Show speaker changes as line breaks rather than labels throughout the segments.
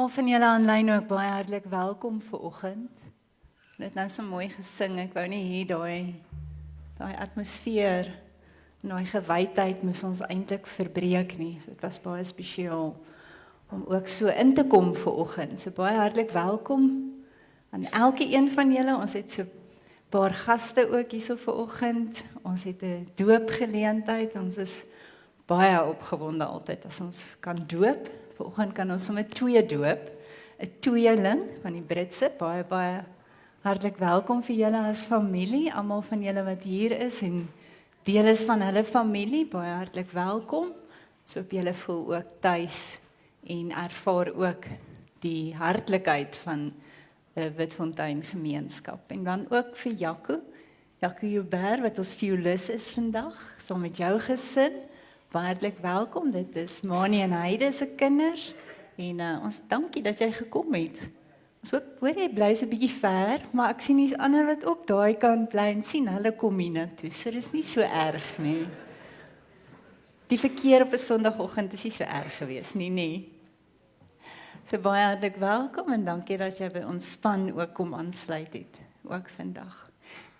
Almal van julle aanlyn ook baie hartlik welkom vir oggend. Dit nou so mooi gesing. Ek wou nie hier daai atmosfeer en daai gewydheid moes ons eintlik verbreek nie. So, dit was baie spesiaal om ook so in te kom vir oggend. So baie hartlik welkom aan elke een van julle. Ons het so 'n paar gaste ook hierso vir oggend. Ons het 'n doopgeleentheid. Ons is baie opgewonde altyd as ons kan doop. Vanoggend kan ons sommer 2 doop, 'n tweeling van die Britse, baie hartlik welkom vir julle as familie, almal van julle wat hier is en deel is van hulle familie, baie hartlik welkom. So op julle voel ook tuis en ervaar ook die hartlikheid van 'n Witfontein gemeenskap. En dan ook vir Jaco Joubert wat ons violis is vandag, saam met jou gesin. Hartlik welkom, dit is Mani en Heide se kinders en ons dankie dat jy gekom het. Ons hoor jy bly so 'n bietjie ver, maar ek sien die ander wat ook daai kant bly en sien hulle kom hiernatoe, so dis nie so erg nie. Die verkeer op 'n Sondagoggend is nie so erg geweest nie. So baie hartlik welkom en dankie dat jy by ons span ook kom aansluit het, ook vandag.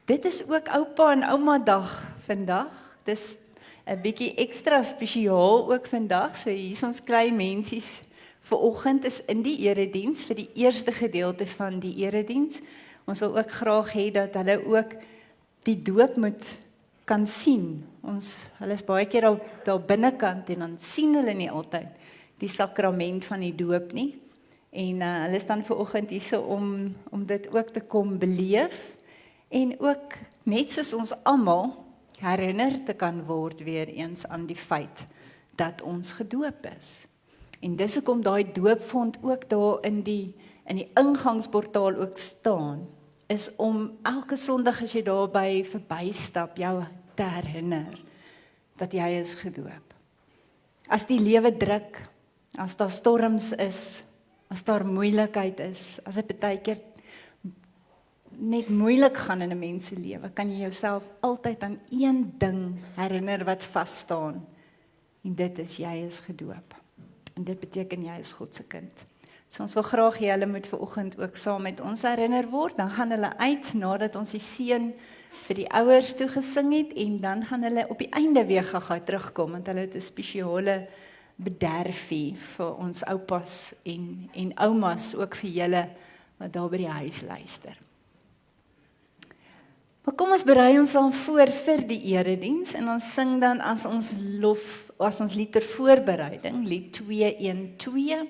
Dit is ook oupa en ouma dag vandag, dis 'n bietjie ekstra spesiaal ook vandag, so hier is ons klein mensies vir oggend is in die erediens vir die eerste gedeelte van die erediens. Ons wil ook graag hê dat hulle ook die doop moet kan sien. Hulle is baie keer daar binnekant en dan sien hulle nie altyd die sakrament van die doop nie. En hulle is dan vir oggend hierso om dit ook te kom beleef en ook net soos ons almal herinner te kan word weer eens aan die feit dat ons gedoop is. En dis hoekom daai doopfont ook daar in die ingangsportaal ook staan, is om elke Sondag as jy daarby verbystap, jou te herinner dat jy is gedoop. As die lewe druk, as daar storms is, as daar moeilikheid is, as dit baie keer net moeilik gaan in 'n mens se lewe, kan jy jouself altyd aan een ding herinner wat vas staan. En dit is jy is gedoop. En dit beteken jy is God se kind. So ons wil graag hê hulle moet vanoggend ook saam met ons herinner word. Dan gaan hulle uit nadat ons die seën vir die ouers toe gesing het en dan gaan hulle op die einde weer gou terugkom want hulle het 'n spesiale bederfie vir ons oupas en oumas ook vir julle wat daar by die huis luister. Maar kom ons berei ons al voor vir die erediens en ons sing dan as ons lied ter voorbereiding, lied 212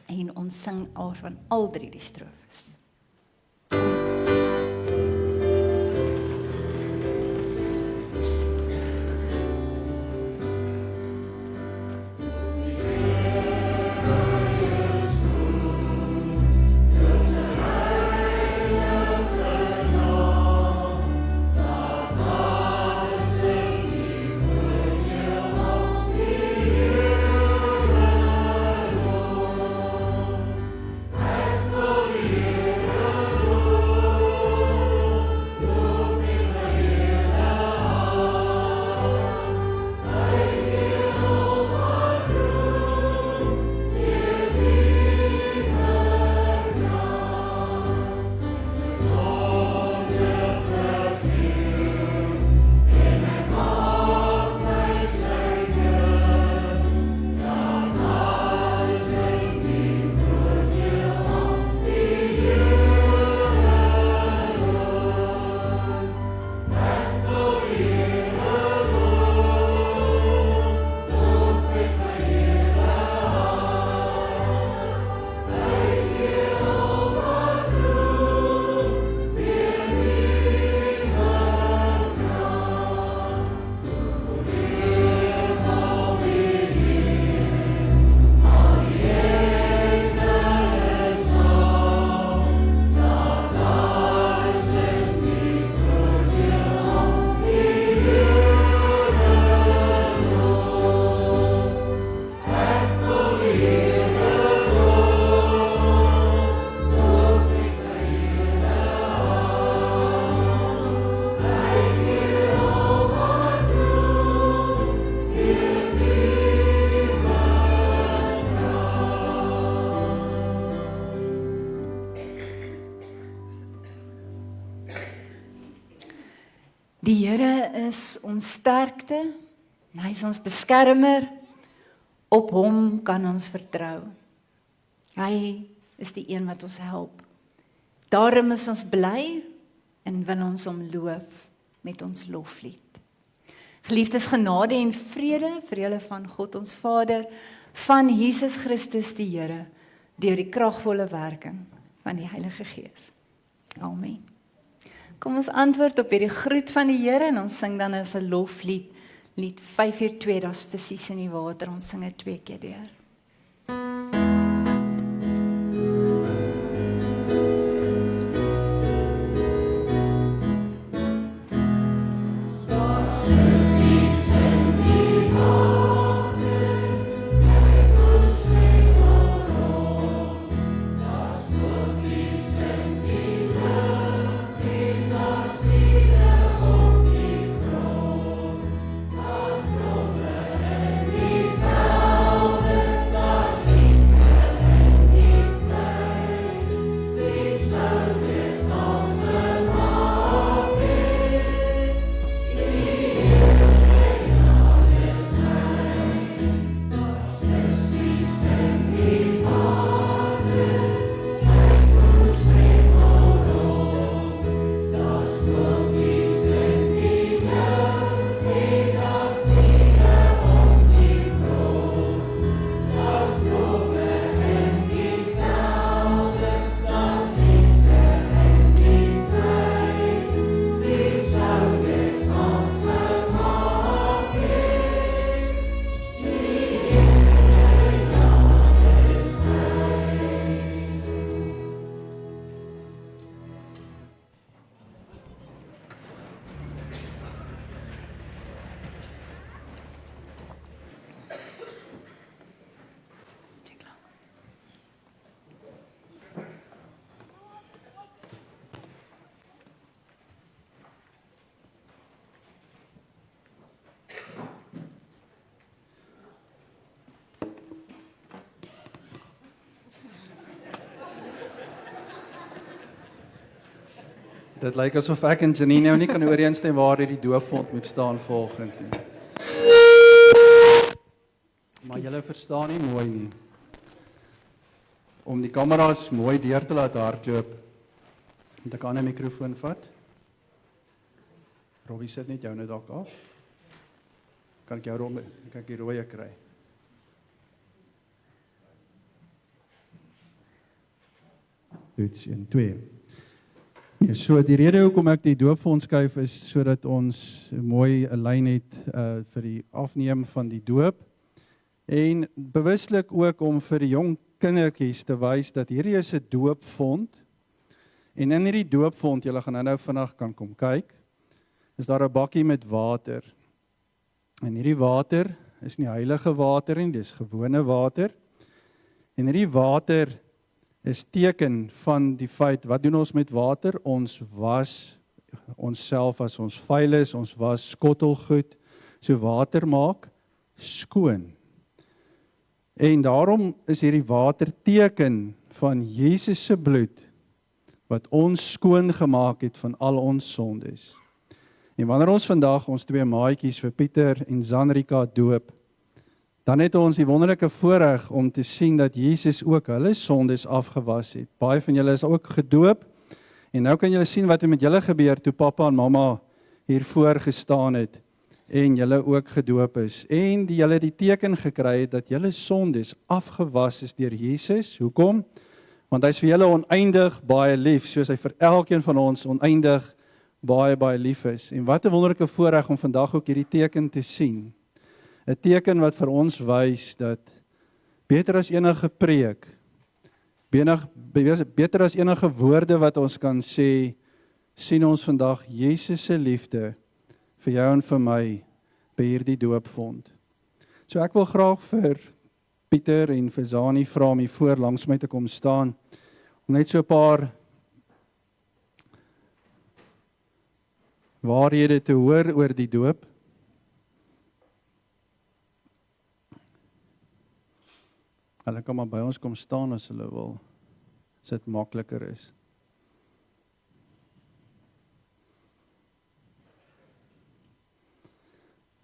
en ons sing van al 3 die strofes.
Yeah.
Die Here is ons sterkte, en hy is ons beskermer, op hom kan ons vertrou. Hy is die een wat ons help. Daarom is ons bly en wil ons hom loof met ons loflied. Geliefdes, genade en vrede vir julle van God ons Vader, van Jesus Christus die Here, deur die kragvolle werking van die Heilige Gees. Amen. Kom ons antwoord op hierdie groet van die Here en ons sing dan as 'n loflied, lied 542, daar's visies in die water, ons sing dit 2 keer deur.
Dit lyk asof ek en Janine nou nie kan ooreenstem waar die doopvond moet staan volgend nie. Maar julle verstaan nie mooi nie. Om die kameras mooi deur te laat hardloop, moet ek aan 'n mikrofoon vat. Robbie sit net jou nou dalk af. Kan ek jou ronde, kan ek die rooie kry? Dit 1, 2. Nee, so die rede hoekom ek die doopfonds skuif is sodat ons mooi 'n lyn het vir die afneem van die doop en bewuslik ook om vir die jong kindertjies te wys dat hierdie is 'n doopfond en in hierdie doopfond, julle gaan nou vinnig kan kom kyk, is daar 'n bakkie met water. En hierdie water is nie heilige water nie, dis gewone water. En hierdie water is teken van die feit, wat doen ons met water? Ons was onsself as ons vuil is, ons was skottelgoed, so water maak skoon. En daarom is hierdie water teken van Jesus se bloed, wat ons skoon gemaak het van al ons sondes. En wanneer ons vandag ons 2 maatjies vir Pieter en Zanrika doop, dan het ons die wonderlike voorreg om te sien dat Jesus ook hulle sondes afgewas het. Baie van julle is ook gedoop, en nou kan julle sien wat met julle gebeur toe pappa en mamma hier voor gestaan het, en julle ook gedoop is. En julle die teken gekry het dat julle sondes afgewas is deur Jesus. Hoekom? Want hy is vir julle oneindig baie lief, soos hy vir elkeen van ons oneindig baie lief is. En wat 'n wonderlike voorreg om vandag ook hierdie teken te sien. 'n Teken wat vir ons wys dat beter as enige preek, beter as enige woorde wat ons kan sê, sien ons vandag Jesus se liefde vir jou en vir my by hierdie doopvond. So ek wil graag vir Pieter en vir Zani vra om hier voor langs my te kom staan, om net so 'n paar waarhede te hoor oor die doop. Hulle kan maar by ons kom staan as hulle wil, as dit makliker is.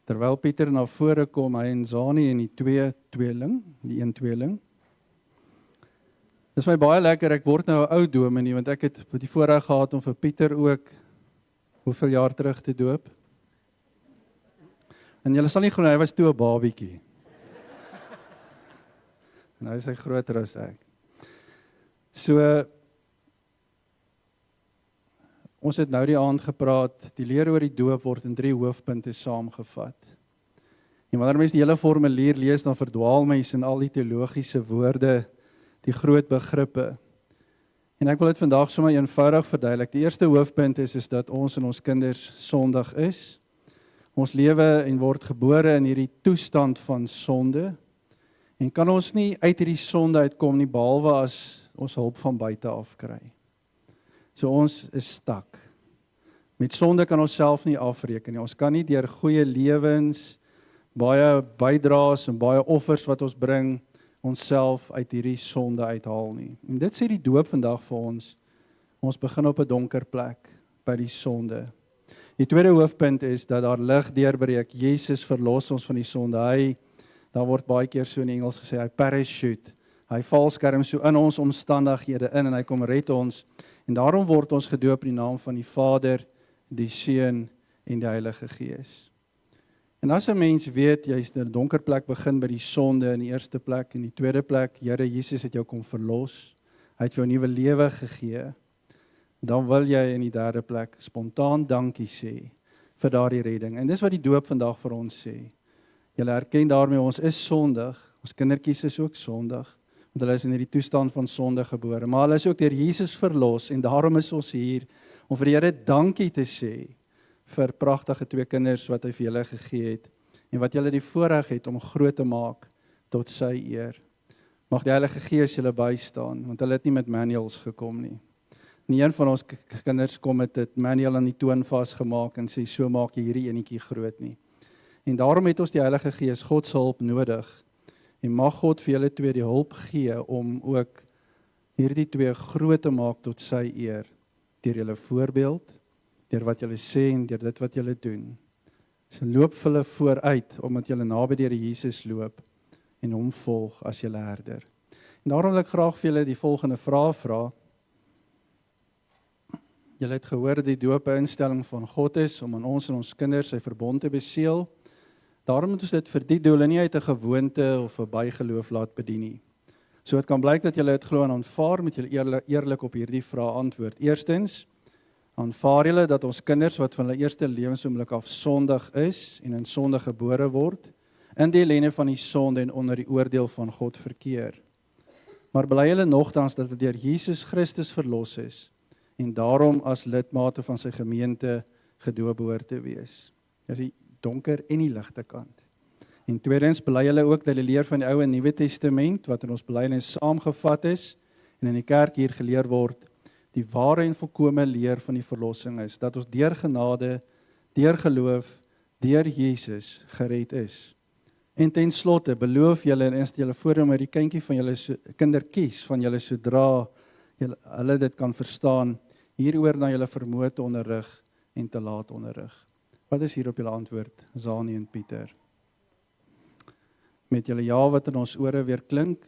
Terwyl Pieter na vore kom, hy en Zani en die een tweeling. Dit is my baie lekker, ek word nou 'n ou dominee, want ek het die voorreg gehad om vir Pieter ook, hoeveel jaar terug te doop? En julle sal nie glo, hy was toe 'n babietjie. En hy is hy groter as ek. So, ons het nou die aand gepraat, die leer oor die doop word in 3 hoofpunte saamgevat. En wanneer mens die hele formulier lees, dan verdwaal mens in al die teologiese woorde, die groot begrippe. En ek wil dit vandag sommer eenvoudig verduidelik. Die eerste hoofpunt is dat ons en ons kinders sondig is. Ons lewe en word gebore in hierdie toestand van sonde. En kan ons nie uit hierdie sonde uitkom nie, behalwe as ons hulp van buite af kry. So ons is stak. Met sonde kan ons self nie afreken nie. Ons kan nie deur goeie lewens, baie bydraes en baie offers wat ons bring, onsself uit hierdie sonde uithaal nie. En dit sê die doop vandag vir ons. Ons begin op 'n donker plek by die sonde. Die tweede hoofpunt is dat daar lig deurbreek. Jesus verlos ons van die sonde. Daar word baie keer so in Engels gesê, hy parachute. Hy valskerm so in ons omstandighede in en hy kom red ons. En daarom word ons gedoop in die naam van die Vader, die Seun en die Heilige Gees. En as 'n mens weet, jy is in 'n donker plek begin by die sonde in die eerste plek, en die tweede plek, Here Jesus het jou kom verlos, hy het jou 'n nuwe lewe gegee, dan wil jy in die derde plek spontaan dankie sê vir daardie redding. En dis wat die doop vandag vir ons sê. Julle erken daarmee, ons is sondig, ons kindertjies is ook sondig, want hulle is in hierdie toestand van sonde gebore, maar hulle is ook deur Jesus verlos, en daarom is ons hier, om vir die Here dankie te sê, vir pragtige 2 kinders wat hy vir julle gegee het, en wat julle die voorreg het om groot te maak tot sy eer. Mag die Heilige Gees julle bystaan, want hulle het nie met manuals gekom nie. Nie een van ons kinders kom met 'n manual aan die toon vasgemaak en sê, so maak jy hierdie enetjie groot nie. En daarom het ons die Heilige Gees, God se hulp nodig, en mag God vir julle 2 die hulp gee, om ook hierdie 2 groot te maak tot sy eer, deur julle voorbeeld, deur wat julle sê en deur dit wat julle doen. So loop hulle vooruit, omdat julle naby die Here Jesus loop, en hom volg as julle herder. En daarom wil ek graag vir julle die volgende vraag vra. Julle het gehoor dat die doop 'n instelling van God is, om aan ons en ons kinders sy verbond te beseël. Daarom moet ons dit vir die doel en nie uit 'n gewoonte of 'n bygeloof laat bedien nie. So dit kan blyk dat julle dit glo en aanvaar, moet julle eerlik op hierdie vraag antwoord. Eerstens, aanvaar julle dat ons kinders wat van hulle eerste lewensoomblik af sondig is en in sonde gebore word, in die ellende van die sonde en onder die oordeel van God verkeer. Maar bly julle nogtans dat dit deur Jesus Christus verlos is en daarom as lidmate van sy gemeente gedoop behoort te wees. Dis die donker en die ligte kant. En tweedens, bely julle ook dat die leer van die Ou en Nuwe Testament wat in ons belydenis saamgevat is en in die kerk hier geleer word, die ware en volkome leer van die verlossing is, dat ons deur genade, deur geloof, deur Jesus gered is. En ten slotte, beloof julle en inst julle voorom met die kindjie van julle kindertjies van julle sodra hulle dit kan verstaan, hieroor na julle vermoë te onderrig en te laat onderrig. Wat is hier op julle antwoord, Zani en Pieter? Met julle ja wat in ons ore weer klink,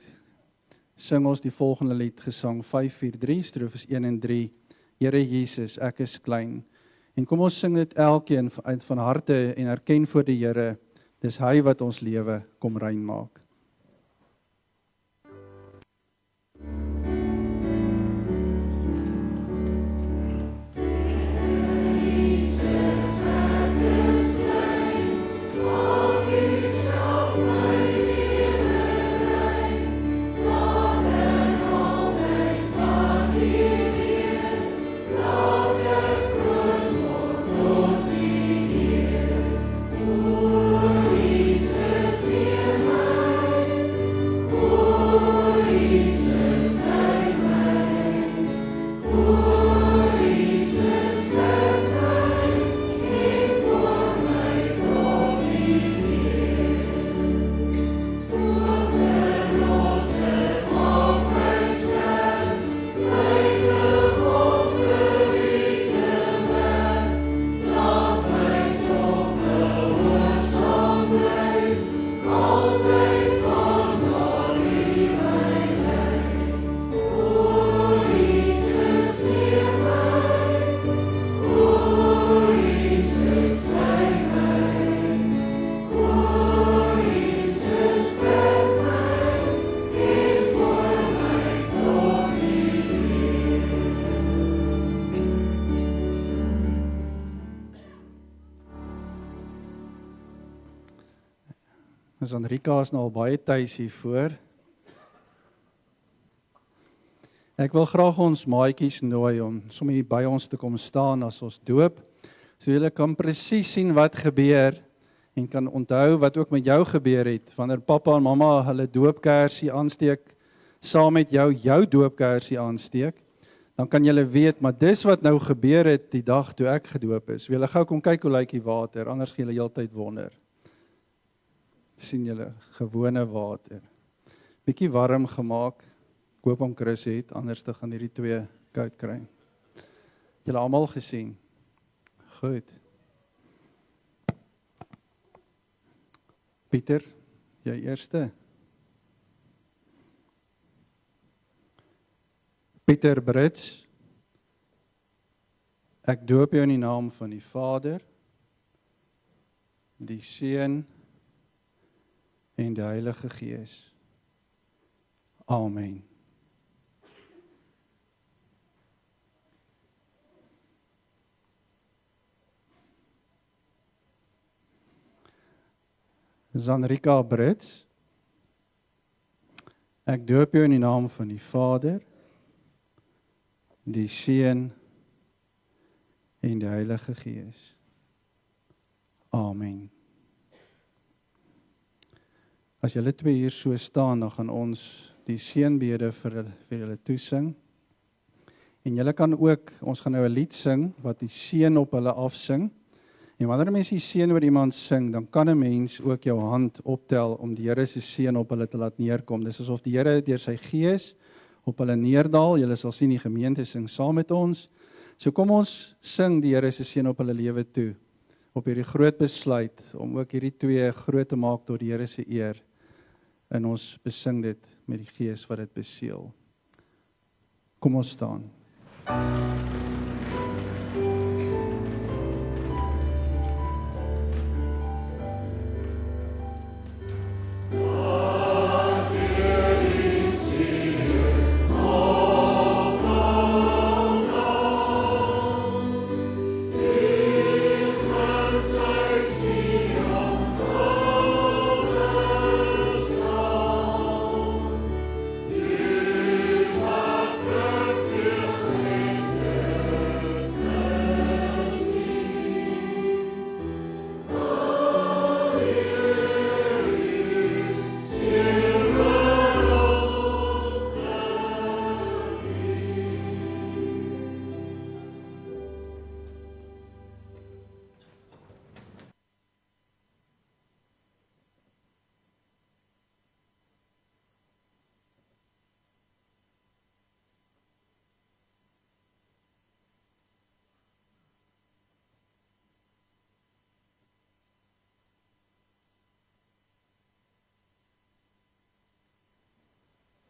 sing ons die volgende lied, gesang 543, strofes 1 en 3, Here Jesus, ek is klein. En kom ons sing dit elkeen uit van harte en erken voor die Here, dis hy wat ons lewe kom rein maak.
Jesus, hear my
Ons Enrika is nou al baie tuis hiervoor. Ek wil graag ons maatjies nooi om sommer hier by ons te kom staan as ons doop. So julle kan presies sien wat gebeur en kan onthou wat ook met jou gebeur het. Wanneer pappa en mamma hulle doopkersie aansteek, saam met jou doopkersie aansteek, dan kan julle weet, maar dis wat nou gebeur het die dag toe ek gedoop is. Wil julle gou kom kyk hoe lyk die water, anders gaan julle heeltyd wonder. Sien julle, gewone water. Bietjie warm gemaak. Ek hoop om Chris het, anders te gaan hierdie twee koud kry. Julle almal gesien? Goed. Pieter, jy eerste. Pieter Brits, ek doop jou in die naam van die Vader, die Seun en die Heilige Gees. Amen. Enrika Brits, ek doop jou in die naam van die Vader, die Seun en die Heilige Gees. Amen. As julle twee hier so staan, dan gaan ons die seënbede vir julle toesing. En julle kan ook, ons gaan nou 'n lied sing wat die seën op hulle afsing. En wanneer mense die seën oor iemand sing, dan kan 'n mens ook jou hand optel om die Here se seën op hulle te laat neerkom. Dis asof die Here deur sy Gees op hulle neerdal. Julle sal sien die gemeente sing saam met ons. So kom ons sing die Here se seën op hulle lewe toe. Op hierdie groot besluit om ook hierdie twee groot te maak tot die Here se eer. En ons besing dit met die Gees wat dit beseël. Kom ons staan.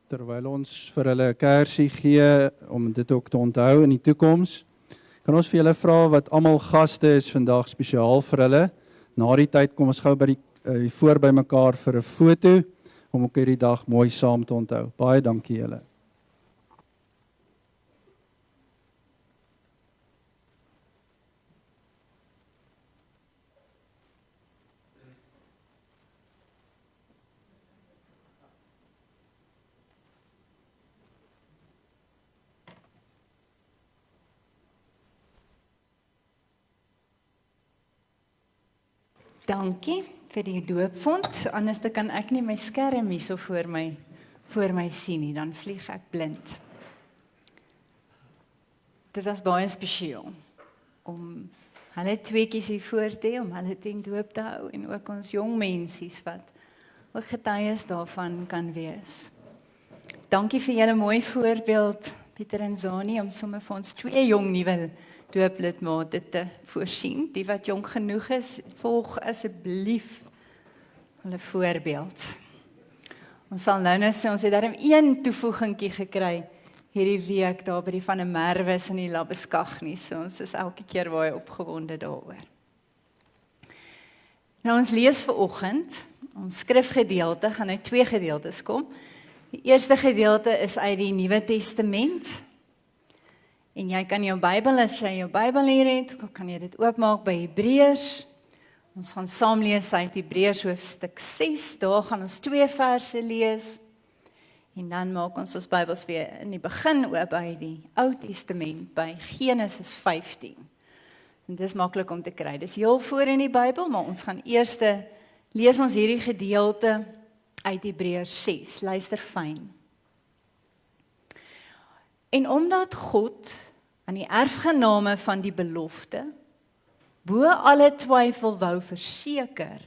Terwyl ons vir hulle 'n kersie gee, om dit ook te onthou in die toekoms, kan ons vir julle vra wat almal gaste is vandag spesiaal vir hulle. Na die tyd kom ons gou by die voor by mekaar vir 'n foto, om ook hierdie dag mooi saam te onthou. Baie dankie julle.
Dankie vir die doopvond, anders kan ek nie my skerm hier so voor my sien nie, dan vlieg ek blind. Dit was baie spesiaal, om hulle tweeetjies hier voor te hê, om hulle ten doop te hou, en ook ons jong mensies wat ook getuies daarvan kan wees. Dankie vir julle mooi voorbeeld, Pieter en Zani, om sommer vir ons twee jong nuwe dooplidmate te voorsien. Die wat jong genoeg is, volg asseblief hulle voorbeeld. Ons sal nou sê, ons het daarom een toevoegingkie gekry hierdie week daar by die van 'n Merwes in die Labeskagnie. So ons is elke keer baie opgewonde daaroor. Nou ons lees vanoggend, ons skrifgedeelte gaan uit twee gedeeltes kom. Die eerste gedeelte is uit die Nuwe Testament. En jy kan jou Bybel, as jy jou Bybel hier het, kan jy dit oopmaak by Hebreërs. Ons gaan saam lees uit Hebreërs hoofstuk 6, daar gaan ons 2 verse lees, en dan maak ons Bybels weer in die begin oop by die Ou Testament, by Genesis 15. En dit is maklik om te kry, dis heel voor in die Bybel, maar ons gaan eers lees ons hierdie gedeelte uit Hebreërs 6, luister fyn. En omdat God aan die erfgename van die belofte, bo alle twyfel wou verseker,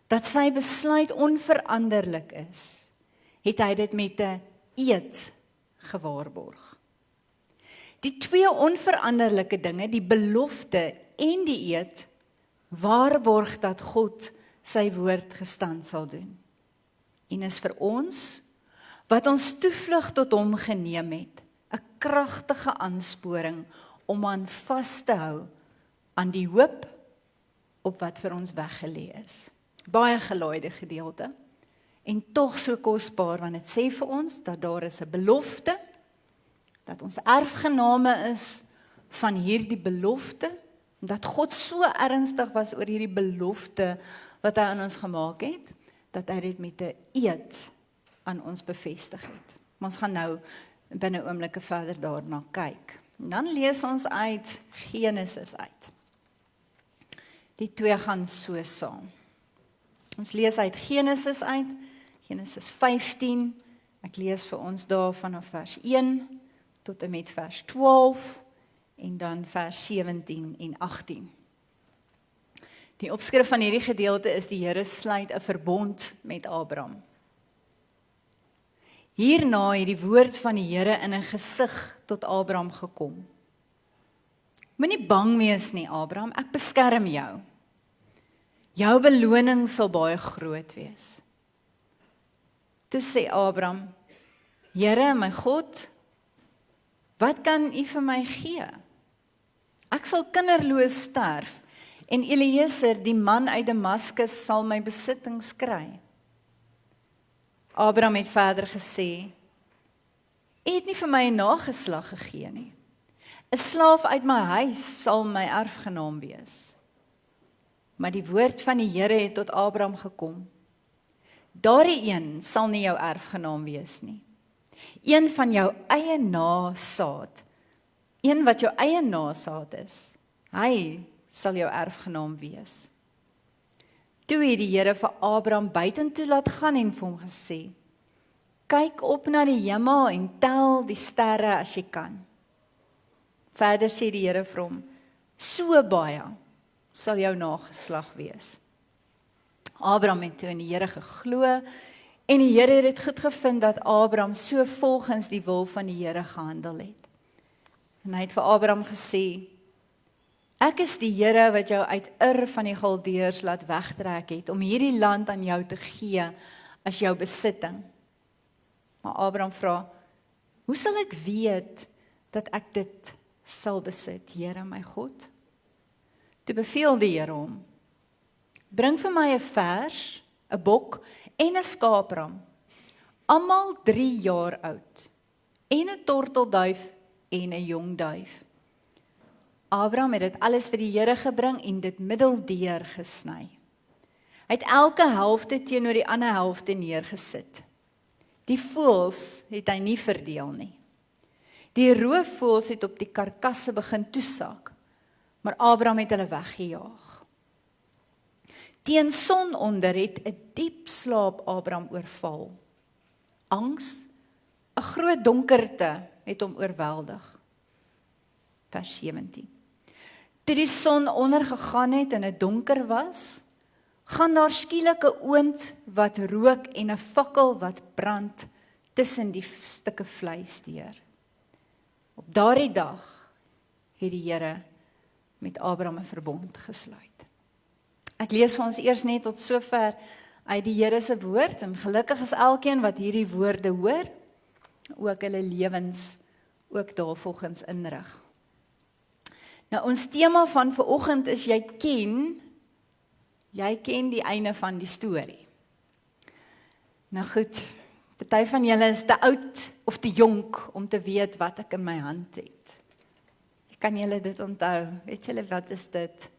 dat sy besluit onveranderlik is, het hy dit met 'n eed gewaarborg. Die 2 onveranderlike dinge, die belofte en die eed, waarborg dat God sy woord gestand sal doen. En is vir ons, wat ons toevlug tot hom geneem het, 'n kragtige aansporing om aan vas te hou aan die hoop op wat vir ons weggelê is. Baie gelaaide gedeelte, en tog so kosbaar, want dit sê vir ons dat daar is 'n belofte, dat ons erfgename is van hierdie belofte, dat God so ernstig was oor hierdie belofte wat hy aan ons gemaak het, dat hy dit met 'n eed aan ons bevestig het. Maar ons gaan nou binne oomblikke verder daarna kyk. En dan lees ons uit Genesis uit. Die 2 gaan so saam. Ons lees uit Genesis uit, Genesis 15, ek lees vir ons daar vanaf vers 1 tot en met vers 12 en dan vers 17 en 18. Die opskrif van hierdie gedeelte is die Here sluit 'n verbond met Abraham. Hierna het die woord van die Here in 'n gesig tot Abraham gekom. Moenie bang wees nie, Abraham, ek beskerm jou. Jou beloning sal baie groot wees. Toe sê Abraham, Here, my God, wat kan U vir my gee? Ek sal kinderloos sterf, en Eliezer, die man uit Damaskus, sal my besittings kry. Abraham het verder gesê, U het nie vir my 'n nageslag gegee nie. 'n Slaaf uit my huis sal my erfgenaam wees. Maar die woord van die Here het tot Abraham gekom. Daardie een sal nie jou erfgenaam wees nie. Een van jou eie nasaad, een wat jou eie nasaad is, hy sal jou erfgenaam wees. Toe het die Here vir Abraham buitentoe laat gaan en vir hom gesê, kyk op na die hemel en tel die sterre as jy kan. Verder sê die Here vir hom, so baie sal jou nageslag wees. Abraham het toe in die Here geglo, en die Here het dit goed gevind dat Abraham so volgens die wil van die Here gehandel het. En hy het vir Abraham gesê, ek is die Here wat jou uit Ur van die Galdeërs laat wegtrek het, om hierdie land aan jou te gee as jou besitting. Maar Abraham vra, hoe sal ek weet dat ek dit sal besit, Here my God? Toe beveel die Here hom, bring vir my 'n vers, 'n bok en 'n skaapram, almal 3 jaar oud, en 'n tortelduif en 'n jong duif. Abraham het dit alles vir die Here gebring en dit middeldeur gesny. Hy het elke helfte teenoor die ander helfte neergesit. Die voëls het hy nie verdeel nie. Die roofvoëls het op die karkasse begin toesak, maar Abraham het hulle weggejaag. Teen sononder het 'n diep slaap Abraham oorval. Angs, 'n groot donkerte het hom oorweldig. Vers 17. Toe die son ondergegaan het en dit donker was, gaan daar skielik 'n oond wat rook en 'n fakkel wat brand tussen die stukke vleis deur. Op daardie dag het die Here met Abraham 'n verbond gesluit. Ek lees vir ons eers net tot sover uit die Here se woord, en gelukkig is elkeen wat hierdie woorde hoor, ook hulle lewens ook daarvolgens inrig. Nou ons tema van vanoggend is jy ken die einde van die storie. Nou goed, party van julle is te oud of te jonk om te weet wat ek in my hand het. Kan julle dit onthou? Weet julle wat is dit?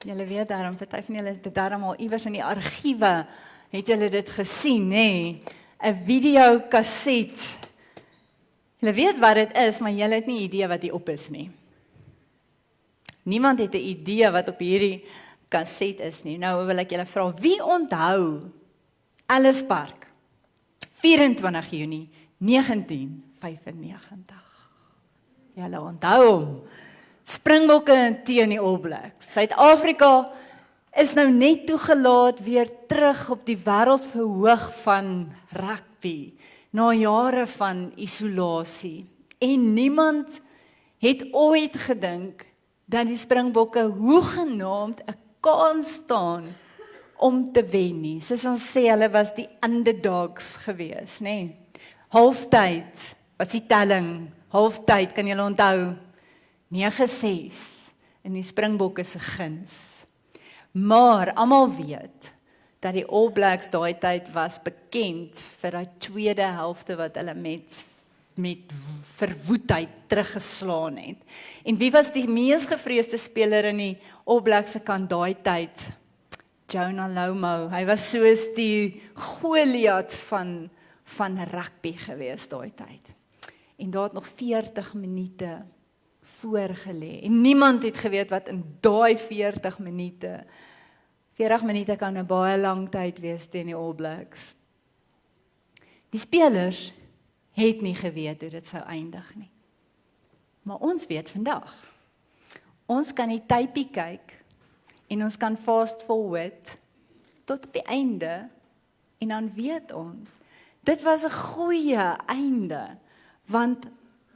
Julle weet daarom, party van julle het dit daarom al iewers in die argiewe, het julle dit gesien, nê? 'n Videokaset. Julle weet wat dit is, maar julle het nie idee wat die op is nie. Niemand het 'n idee wat op hierdie kaset is nie. Nou wil ek julle vra, wie onthou Ellis Park? 24 Junie 1995. Julle onthou hom. Springbokke teen die All Blacks. Suid-Afrika is nou net toegelaat weer terug op die wêreldverhoog van rugby, na jare van isolasie. En niemand het ooit gedink dat die Springbokke hoegenaamd 'n kans staan om te wen nie. Soos ons sê, hulle was die underdogs gewees, nê? Nee. Halftyd was die telling. Halftyd, kan julle onthou? 9-6 in die Springbokke se guns. Maar almal weet dat die All Blacks daai tyd was bekend vir daai tweede helfte wat hulle met verwoedheid teruggeslaan het. En wie was die mees gevreesde speler in die All Blacks se kant daai tyd? Jonah Lomu. Hy was soos die Goliat van rugby gewees daai tyd. En daar het nog 40 minute voorgelê. En niemand het geweet wat in daai 40 minute kan 'n baie lang tyd wees teen die All Blacks. Die spelers het nie geweet hoe dit sou eindig nie. Maar ons weet vandag. Ons kan die typie kyk en ons kan fast forward tot op die einde en dan weet ons, dit was 'n goeie einde, want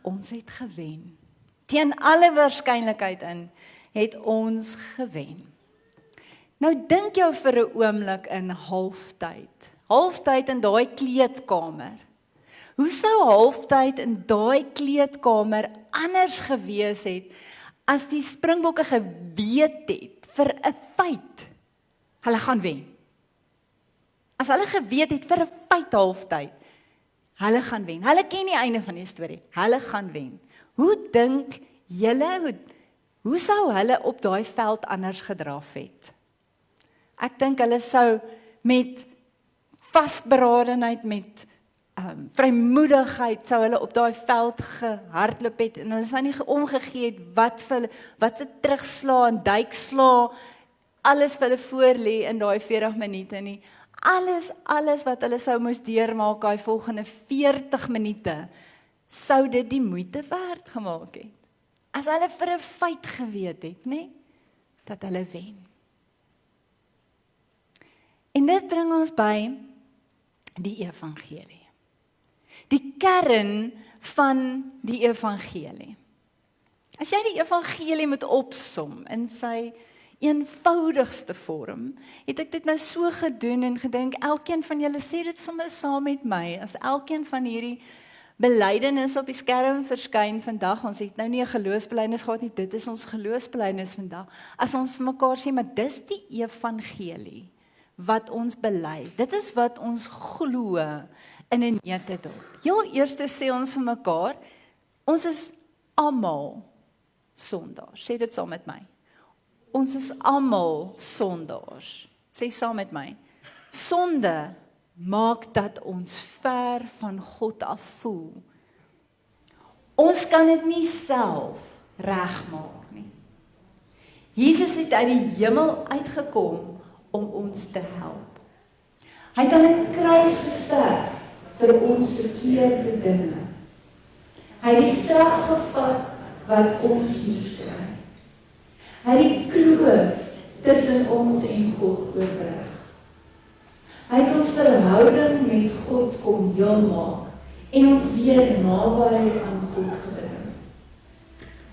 ons het gewen. Teen alle waarskynlikheid in het ons gewen. Nou dink jou vir 'n oomblik in halftyd. Halftyd in daai kleedkamer. Hoe sou halftyd in daai kleedkamer anders gewees het as die Springbokke geweet het vir 'n feit hulle gaan wen? As hulle geweet het vir 'n feit halftyd, hulle gaan wen. Hulle ken die einde van die storie. Hulle gaan wen. Hoe dink julle, hoe sou hulle op daai veld anders gedraf het? Ek dink hulle sou met vasberadenheid, met vrymoedigheid sou hulle op daai veld gehardloop het en hulle sou nie omgegee het wat 'n terugsla en duiksla, alles vir hulle voor lê in daai 40 minute nie. Alles wat hulle sou moes deurmaak daai volgende 40 minute, sou dit die moeite werd gemaak het. As hulle vir 'n feit geweet het, nê, dat hulle wen. En dit bring ons by die evangelie. Die kern van die evangelie. As jy die evangelie moet opsom in sy eenvoudigste vorm, het ek dit nou so gedoen en gedink, elkeen van julle sê dit sommer saam met my, as elkeen van hierdie belydenis op die skerm verskyn vandag, ons het nou nie 'n geloofsbelydenis gehad nie, dit is ons geloofsbelydenis vandag, as ons vir mekaar sê, maar dis die evangelie, wat ons bely, dit is wat ons glo in 'n neutedop. Heel eers sê ons vir mekaar, ons is almal sondaars, sê dit saam met my. Ons is almal sondaars. Sê saam met my. Sonde maak dat ons ver van God af voel. Ons kan dit nie self regmaak nie. Jesus het uit die hemel uitgekom om ons te help. Hy het aan 'n kruis gesterf vir ons verkeerde dinge. Hy het die straf gevat wat ons moes kry. Hy het die kloof tussen ons en God oorbrug. Hy het ons verhouding met God kom heel maak en ons weer naby aan God gebring.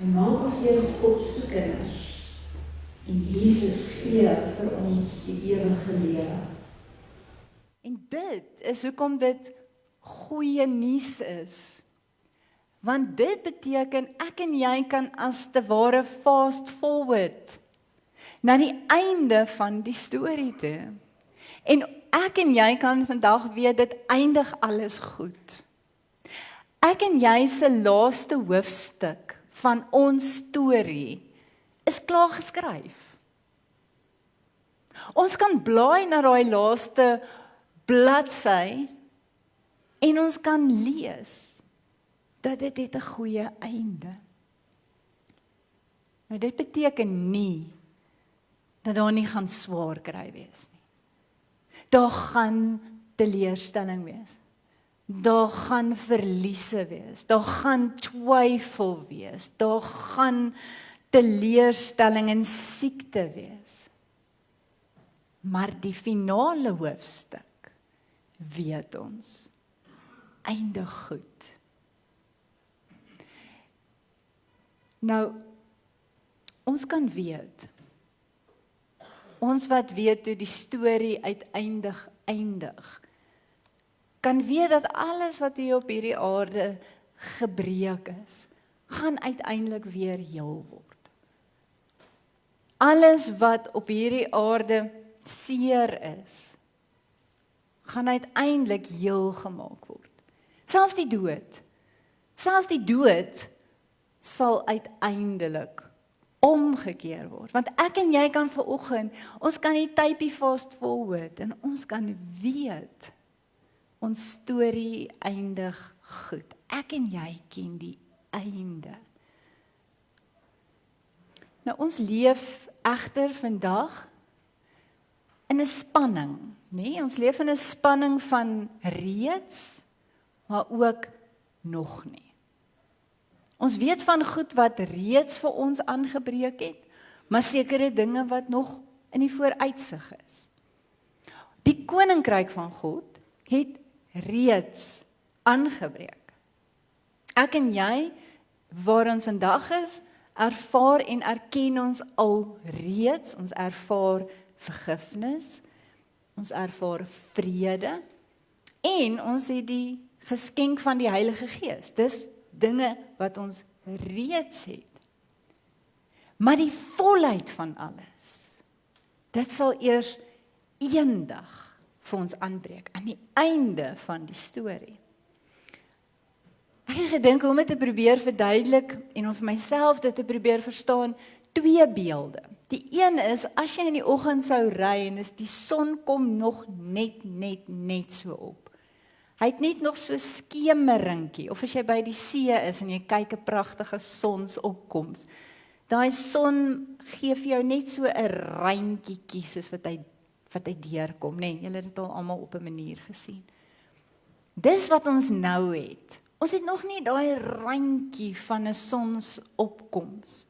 Hy maak ons weer God se kinders en Jesus gee vir ons die ewige lewe. En dit is hoekom dit goeie nuus is. Want dit beteken ek en jy kan as te ware fast forward na die einde van die storie toe. En ek en jy kan vandag weet dit eindig alles goed. Ek en jy se laaste hoofstuk van ons storie is klaar geskryf. Ons kan blaai na daai laaste bladsy en ons kan lees dat dit het 'n goeie einde. Maar dit beteken nie dat daar nie gaan swaar kry wees nie. Daar gaan teleurstelling wees. Daar gaan verliese wees. Daar gaan twyfel wees. Daar gaan teleurstelling en siekte wees. Maar die finale hoofstuk weet ons eindig goed. Nou, ons kan weet, ons wat weet hoe die storie uiteindig eindig, kan weet dat alles wat hier op hierdie aarde gebreek is, gaan uiteindelik weer heel word. Alles wat op hierdie aarde seer is, gaan uiteindelik heel gemaak word. Selfs die dood sal uiteindelik omgekeer word. Want ek en jy kan vanoggend, ons kan die tydjie fast forward en ons kan weet, ons storie eindig goed. Ek en jy ken die einde. Nou ons leef egter vandag in 'n spanning, nee, ons leef in 'n spanning van reeds, maar ook nog nie. Ons weet van goed wat reeds vir ons aangebreek het, maar sekere dinge wat nog in die vooruitsig is. Die koninkryk van God het reeds aangebreek. Ek en jy, waar ons vandag is, ervaar en erken ons al reeds, ons ervaar vergifnis, ons ervaar vrede, en ons het die geskenk van die Heilige Gees. Dis dinge wat ons reeds het. Maar die volheid van alles, dit sal eers eendag vir ons aanbreek, aan die einde van die storie. Ek het gedink om dit te probeer verduidelik en om vir myself dit te probeer verstaan, twee beelde. Die een is, as jy in die oggend sou ry en die son kom nog net so op. Hy het net nog so skemeringkie, of as jy by die see is en jy kyk 'n pragtige sonsopkoms. Daai son gee vir jou net so 'n reintjie soos wat hy deurkom, nee, julle het dit al almal op 'n manier gesien. Dis wat ons nou het. Ons het nog nie daai randjie van 'n sonsopkoms.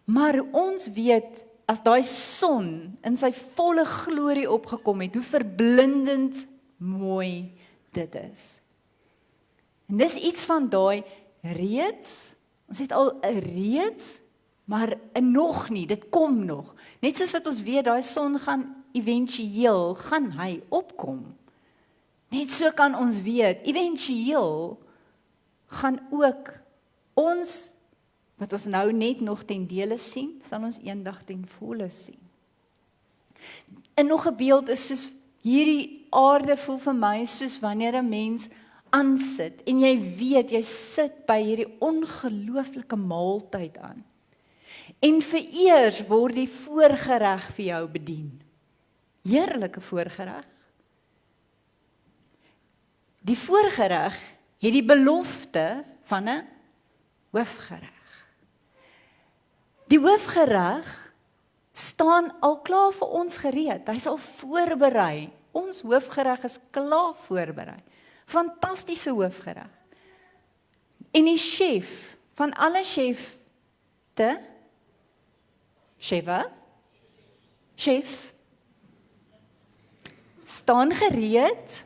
Maar ons weet, as daai son in sy volle glorie opgekom het, hoe verblindend mooi dit is. En dis iets van daai reeds, ons het al 'n reeds, maar 'n nog nie, dit kom nog. Net soos wat ons weet, daai son gaan éventueel, gaan hy opkom. Net so kan ons weet, éventueel gaan ook ons, wat ons nou net nog ten dele sien, sal ons eendag ten volle sien. En nog 'n beeld is soos, hierdie aarde voel vir my soos wanneer 'n mens aansit, en jy weet, jy sit by hierdie ongelooflike maaltyd aan. En vereers word die voorgereg vir jou bedien. Heerlike voorgereg. Die voorgereg het die belofte van 'n hoofgereg. Die hoofgereg staan al klaar vir ons gereed. Hy's al voorberei. Ons hoofgereg is klaar voorberei. Fantastiese hoofgereg. En die chef van alle chefs staan gereed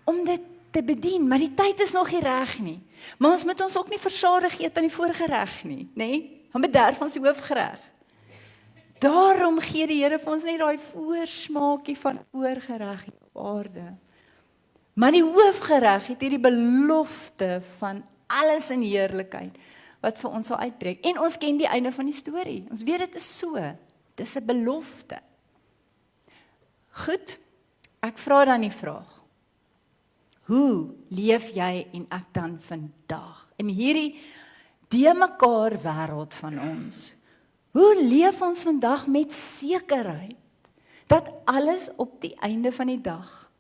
om dit te bedien, maar die tyd is nog nie reg nie. Maar ons moet ons ook nie versadig eet aan die voorgereg nie, nê? Dan bederf ons die hoofgereg. Daarom gee die Here vir ons net daai voorsmaakie van voorgereg op aarde. Maar die hoofgereg het hierdie belofte van alles in heerlikheid wat vir ons sal uitbreek. En ons ken die einde van die storie. Ons weet dit is so. Dis 'n belofte. Goed, ek vra dan die vraag. Hoe leef jy en ek dan vandag? In hierdie de mekaar wêreld van ons. Hoe leef ons vandag met sekerheid dat alles op die einde van die dag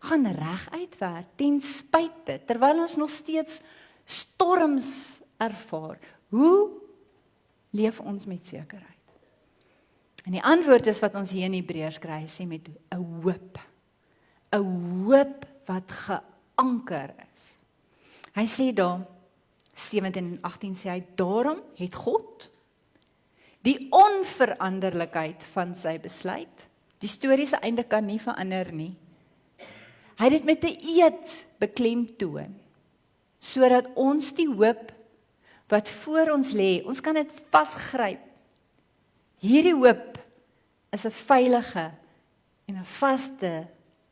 gaan reg uitwerk ten spyte terwyl ons nog steeds storms ervaar? Hoe leef ons met sekerheid? En die antwoord is wat ons hier in Hebreërs kry, hy sê met 'n hoop. 'n hoop wat geanker is. Hy sê daar 17 en 18 sê hy, daarom het God die onveranderlikheid van sy besluit. Die storie se einde kan nie verander nie. Hy het dit met 'n eed beklemtoon, sodat ons die hoop wat voor ons lê, ons kan dit vasgryp. Hierdie hoop is 'n veilige en 'n vaste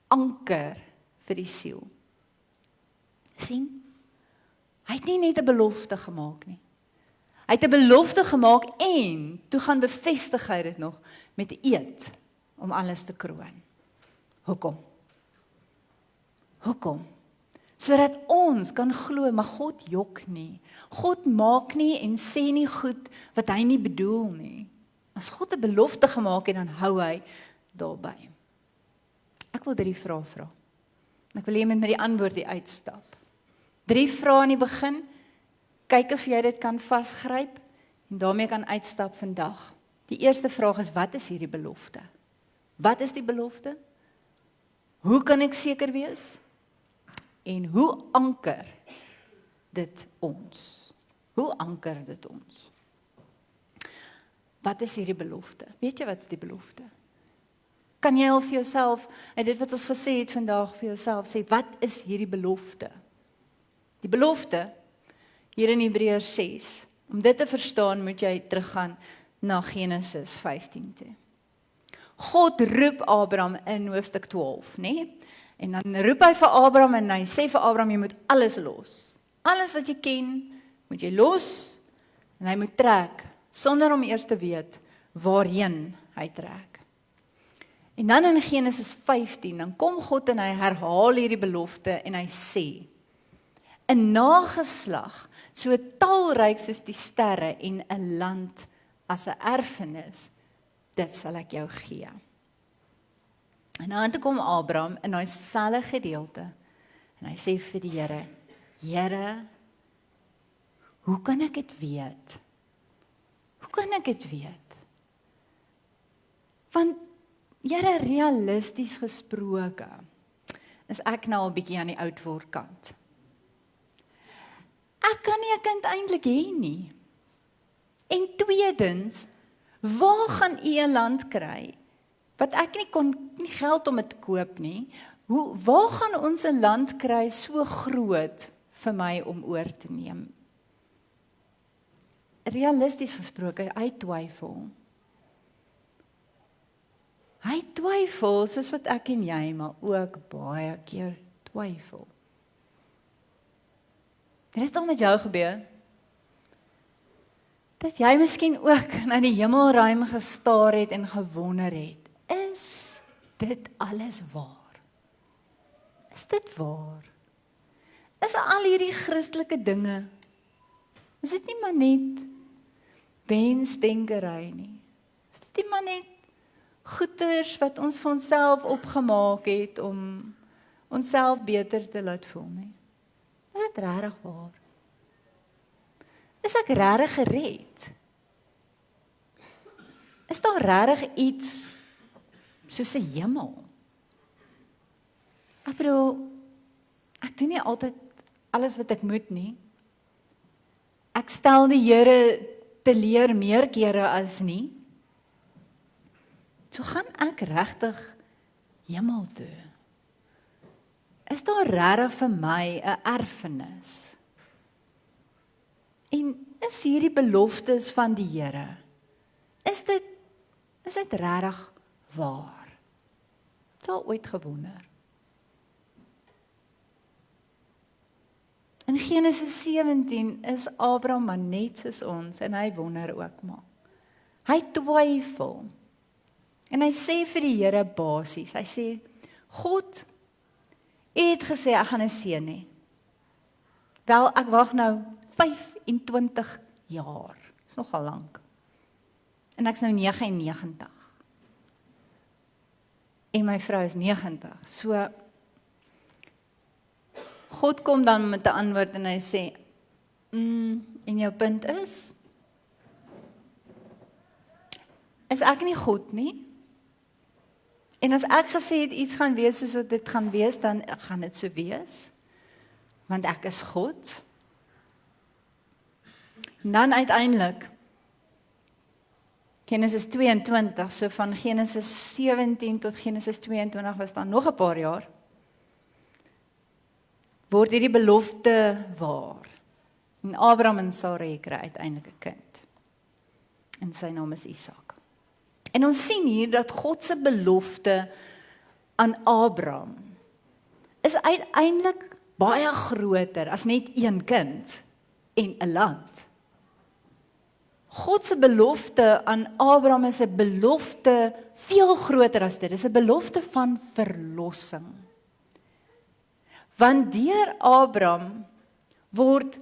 anker vir die siel. Sien? Hy het nie net 'n belofte gemaak nie. Hy het 'n belofte gemaak en toe gaan bevestig hy dit nog met 'n eed om alles te kroon. Hoekom? Hoekom? Sodat ons kan glo, maar God jok nie. God maak nie en sê nie goed wat hy nie bedoel nie. As God 'n belofte gemaak het, dan hou hy daarby. Ek wil 3 vrae vra. Ek wil hê jy moet met die antwoord hier uitstap. 3 vrae in die begin. Kyk of jy dit kan vasgryp en daarmee kan uitstap vandag. Die eerste vraag is, wat is hierdie belofte? Wat is die belofte? Hoe kan ek seker wees? En hoe anker dit ons? Hoe anker dit ons? Wat is hierdie belofte? Weet jy wat is die belofte? Kan jy al vir jouself, en dit wat ons gesê het vandag vir jouself sê, wat is hierdie belofte? Die belofte, hier in Hebreërs 6, om dit te verstaan moet jy teruggaan na Genesis 15 toe. God roep Abraham in hoofstuk 12, né? En dan roep hy vir Abraham en hy sê vir Abraham, jy moet alles los. Alles wat jy ken, moet jy los en hy moet trek, sonder om eers te weet waarheen hy trek. En dan in Genesis 15, dan kom God en hy herhaal hierdie belofte en hy sê, 'n nageslag so talryk soos die sterre en 'n land as 'n erfenis, dit sal ek jou gee. En dan kom Abraham in daai selfde gedeelte en hy sê vir die Here, Here, hoe kan ek dit weet? Hoe kan ek dit weet? Want Here, realisties gesproke, is ek nou al bietjie aan die oud word kant. Ek kan nie 'n kind eintlik hê nie. En tweedens, waar gaan u 'n land kry wat ek nie geld om dit te koop nie? Waar gaan ons 'n land kry so groot vir my om oor te neem? Realisties gesproke, hy twyfel. Hy twyfel soos wat ek en jy maar ook baie keer twyfel. Het dit al met jou gebeur? Dat jy miskien ook na die hemelruim gestaar het en gewonder het, is dit alles waar? Is dit waar? Is al hierdie Christelike dinge, is dit nie maar net wensdenkery nie? Is dit nie maar net goeders wat ons vir onsself opgemaak het om onsself beter te laat voel nie? Is dit regtig waar? Is ek regtig gered? Is daar regtig iets soos 'n hemel? Ek bedoel, ek doen nie altyd alles wat ek moet nie. Ek stel die Here teleur meer kere as nie. So gaan ek regtig hemel toe? Is daar regtig vir my 'n erfenis? En is hierdie beloftes van die Here, is dit regtig waar? Het al ooit gewonder? In Genesis 17 is Abraham maar net soos ons en hy wonder ook maar. Hy twyfel. En hy sê vir die Here basies, hy sê, God, U het gesê ek gaan 'n seun hê. Wel, ek wag nou 25 jaar. Dis nogal lank. En ek's nou 99. En my vrou is 90. So, God kom dan met 'n antwoord en hy sê, en jou punt is ek nie God nie? En as ek gesê het iets gaan wees soos wat dit gaan wees, dan gaan dit so wees, want ek is God. En dan uiteindelik, Genesis 22, so van Genesis 17 tot Genesis 22 was dan nog 'n paar jaar, word hierdie belofte waar. En Abraham en Sarai kry uiteindelik 'n kind. En sy naam is Isak. En ons sien hier dat God se belofte aan Abraham is uiteindelik baie groter as net een kind en 'n land. God se belofte aan Abraham is 'n belofte veel groter as dit. Dit is 'n belofte van verlossing. Want deur Abraham word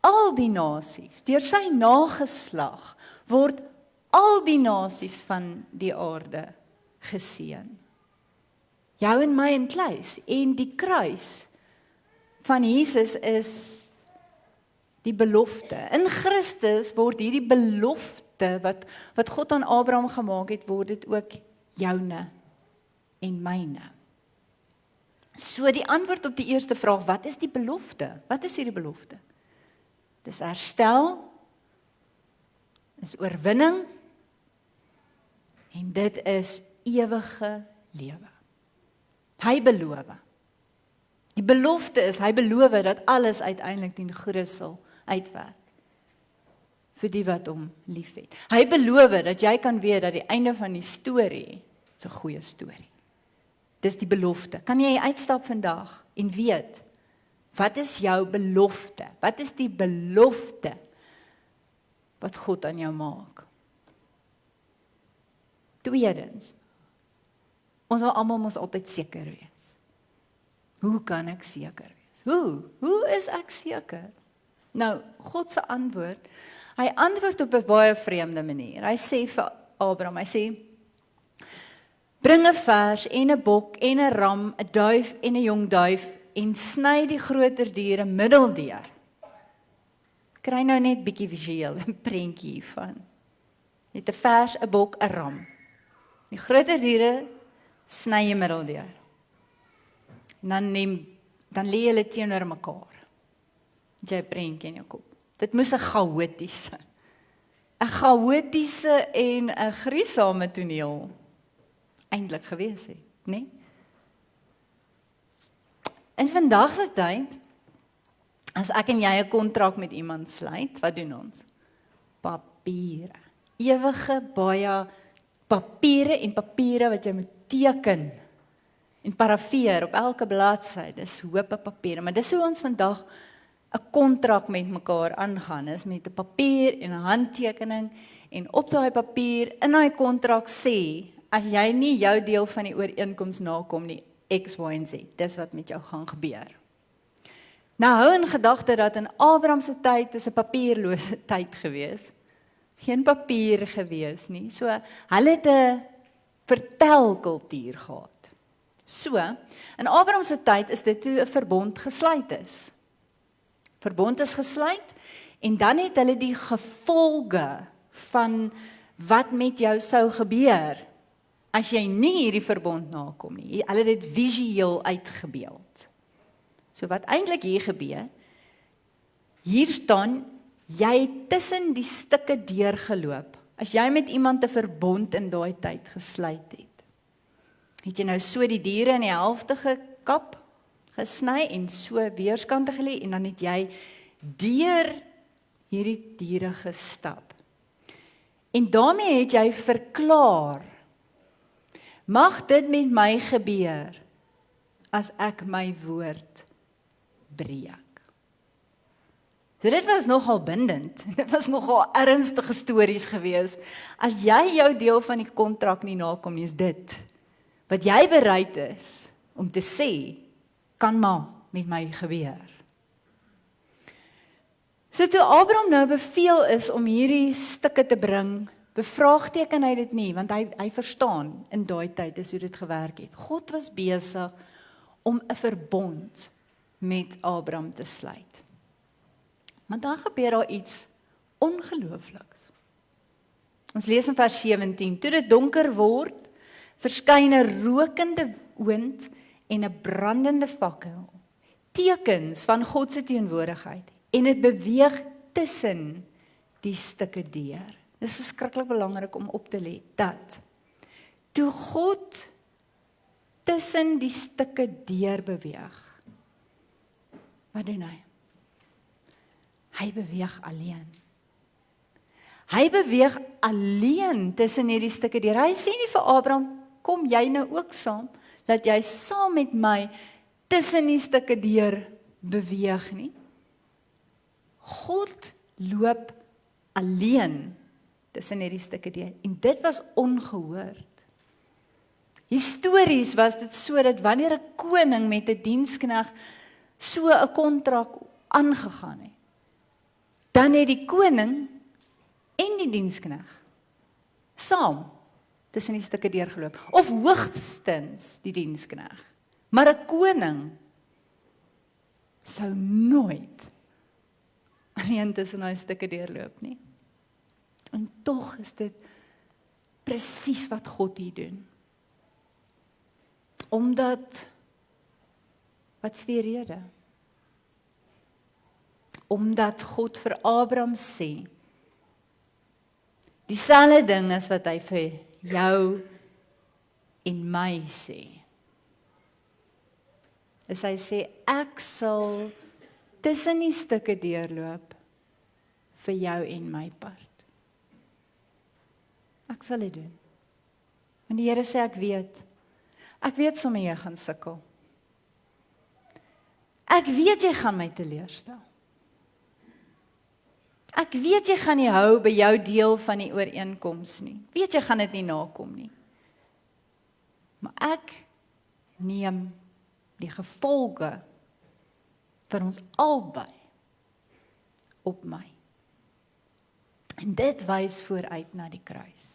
al die nasies, deur sy nageslag, word al die nasies van die aarde geseën. Jou en my en Kluis, en die kruis van Jesus is die belofte. In Christus word hierdie belofte wat God aan Abraham gemaak het, word dit ook joune en myne. So die antwoord op die eerste vraag, wat is die belofte? Wat is hierdie belofte? Dis herstel, is oorwinning, en dit is ewige lewe. Hy beloof. Die belofte is, hy beloof dat alles uiteindelik ten goeie sal uitwerk vir die wat hom liefhet. Hy beloof dat jy kan weet dat die einde van die storie is 'n goeie storie. Dis die belofte. Kan jy uitstap vandag en weet, wat is jou belofte? Wat is die belofte wat God aan jou maak? Tweedens, ons wil almal mos altyd seker wees. Hoe kan ek seker wees? Hoe is ek seker? Nou, God se antwoord, hy antwoord op 'n baie vreemde manier. Hy sê vir Abraham, hy sê, bring 'n vers en 'n bok en 'n ram, 'n duif en 'n jong duif en sny die groter diere middeldeur. Kry nou net bietjie visueel 'n prentjie van. Met 'n vers, 'n bok, 'n ram. Die groter diere sny jy middeldeur. Dan lê hulle teenoor mekaar. Jy prentjie in jou kop. Dit moes 'n chaotiese en 'n gruisame toneel eintlik gewees het, né? In vandag se tyd, as ek en jy 'n kontrak met iemand sluit, wat doen ons? Papiere. Ewige baie papiere wat jy moet teken en parafeer op elke bladsy. Dis hoope papiere, maar dis hoe ons vandag 'n kontrak met mekaar aangaan, is met 'n papier en 'n handtekening, en op daai papier in daai kontrak sê, as jy nie jou deel van die ooreenkoms nakom nie, X, Y en Z, dis wat met jou gaan gebeur. Nou hou in gedagte dat in Abraham se tyd is 'n papierlose tyd gewees. Geen papier gewees nie. So hulle het 'n vertelkultuur gehad. So, in Abraham se tyd is dit toe 'n verbond gesluit is. Verbond is gesluit en dan het hulle die gevolge van wat met jou sou gebeur as jy nie hierdie verbond nakom nie. Hulle het dit visueel uitgebeeld. So wat eintlik hier gebeur, hier staan, jy het tussen die stukke deurgeloop. As jy met iemand 'n verbond in daai tyd gesluit het jy nou so die diere in die helfte gekap, gesny en so weerskante gelê, en dan het jy deur hierdie diere gestap. En daarmee het jy verklaar, mag dit met my gebeur as ek my woord breek. So dit was nogal bindend, dit was nogal ernstige stories gewees. As jy jou deel van die kontrak nie nakom nie, is dit wat jy bereid is om te sê, kan maar met my gebeur. So toe Abraham nou beveel is om hierdie stukke te bring bevraagteken hy dit nie, want hy verstaan in daai tyd is hoe dit gewerk het. God was besig om 'n verbond met Abraham te sluit. Maar dan gebeur daar iets ongeloofliks. Ons lees in vers 17, toe dit donker word, verskyn 'n rokende oond en 'n brandende fakkel, tekens van God se teenwoordigheid, en dit beweeg tussen die stukke deur. Dit is verskriklik belangrik om op te let, dat toe God tussen die stukke deur beweeg, wat doen hy? Hy beweeg alleen. Hy beweeg alleen tussen hierdie stukke deur. Hy sê nie vir Abraham, kom jy nou ook saam, dat jy saam met my tussen die stukke deur beweeg nie. God loop alleen tussen hierdie stukke deur, en dit was ongehoord. Histories was dit so, dat wanneer 'n koning met 'n dienskneg so 'n kontrak aangegaan het, dan het die koning en die dienskneg saam tussen die stukke deurgeloop, of hoogstens die dienskneg. Maar 'n koning sou nooit alleen tussen daai stukke deurloop nie. En tog is dit presies wat God hier doen. Omdat, wat is die rede? Omdat God vir Abraham sê, dieselfde ding as wat hy vir jou en my sê. Is hy sê, ek sal tussen die stukke deurloop vir jou en my part. Ek sal dit doen. En die Here sê, ek weet sommer jy gaan sukkel. Ek weet jy gaan my teleurstel. Ek weet jy gaan nie hou by jou deel van die ooreenkoms nie. Weet jy gaan dit nie nakom nie. Maar ek neem die gevolge vir ons albei op my. En dit wys vooruit na die kruis.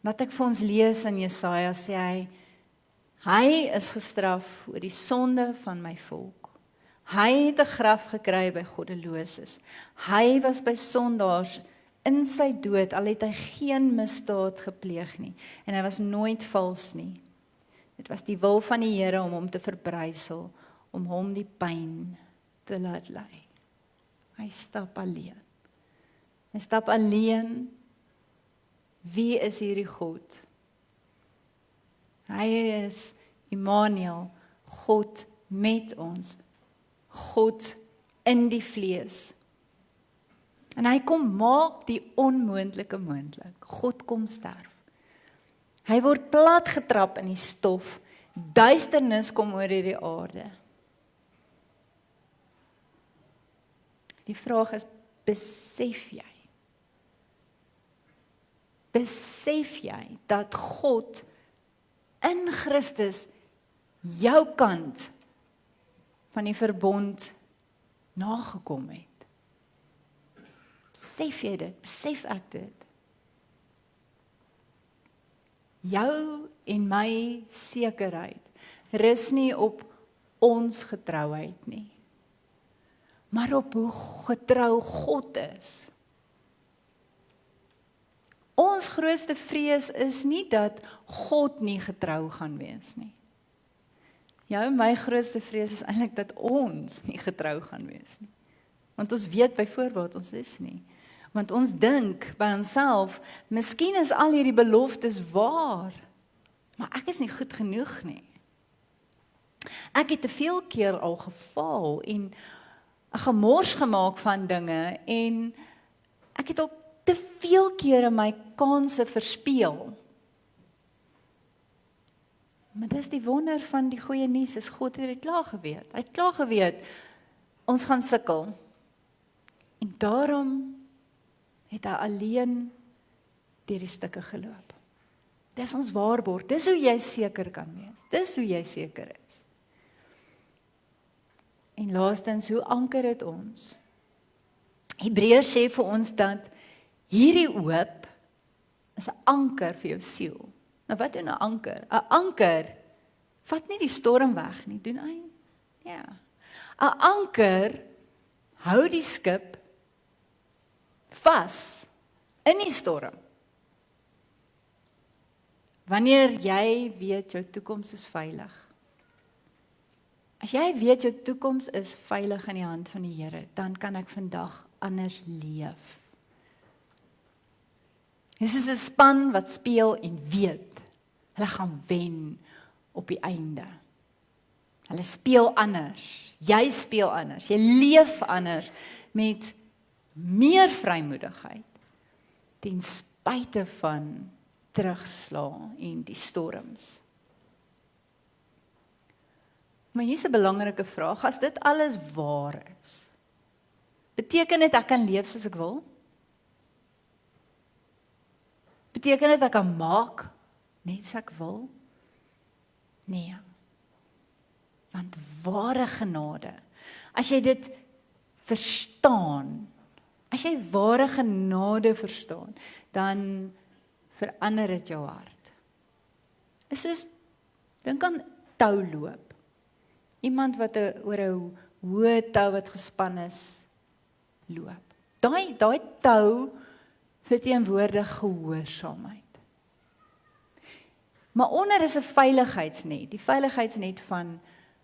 Wat ek vir ons lees in Jesaja, sê hy is gestraf oor die sonde van my volk. Hy het 'n graf gekry by goddeloses. Hy was by sondaars in sy dood, al het hy geen misdaad gepleeg nie. En hy was nooit vals nie. Dit was die wil van die Here om hom te verbrysel, om hom die pyn te laat ly. Hy stap alleen. Hy stap alleen. Wie is hierdie God? Hy is Immanuel, God met ons, God in die vlees. En hy kom maak die onmoontlike moontlik. God kom sterf. Hy word plat getrap in die stof. Duisternis kom oor hierdie aarde. Die vraag is, besef jy? Besef jy dat God in Christus jou kant van die verbond nagekom het? Besef jy dit? Besef ek dit? Jou en my sekerheid rus nie op ons getrouheid nie, maar op hoe getrou God is. Ons grootste vrees is nie dat God nie getrou gaan wees nie. Jou en my grootste vrees is eintlik dat ons nie getrou gaan wees nie. Want ons weet byvoorbeeld ons is nie. Want ons dink by onsself, miskien is al hierdie beloftes waar, maar ek is nie goed genoeg nie. Ek het te veel keer al gefaal en 'n gemors gemaak van dinge en ek het ook te veel kere my kanse verspeel. Maar dis die wonder van die goeie nuus, is God het dit klaar geweet. Hy het klaar geweet, ons gaan sukkel. En daarom het hy alleen deur die stukke geloop. Dis ons waarborg, dis hoe jy seker kan wees, dis hoe jy seker is. En laastens, hoe anker dit ons? Hebreërs sê vir ons dat Hierdie hoop is 'n anker vir jou siel. Nou wat doen 'n anker? 'n Anker vat nie die storm weg nie, doen hy? Ja. 'n Anker hou die skip vas in die storm. Wanneer jy weet jou toekoms is veilig. As jy weet jou toekoms is veilig in die hand van die Here, dan kan ek vandag anders leef. Dit is soos 'n span wat speel en weet, hulle gaan wen op die einde. Hulle speel anders, jy speel anders, jy leef anders met meer vrymoedigheid ten spyte van terugslag en die storms. Maar hier is 'n belangrike vraag, as dit alles waar is, beteken dit ek kan leef soos ek wil? Beteken dit ek kan maak net soos ek wil? Nee. Want ware genade, as jy dit verstaan, as jy ware genade verstaan, dan verander dit jou hart. Is soos, dink aan touloop. Iemand wat oor 'n hoë tou wat gespan is, loop. Daai tou verteenwoordig gehoorsaamheid. Maar onder is 'n veiligheidsnet, die veiligheidsnet van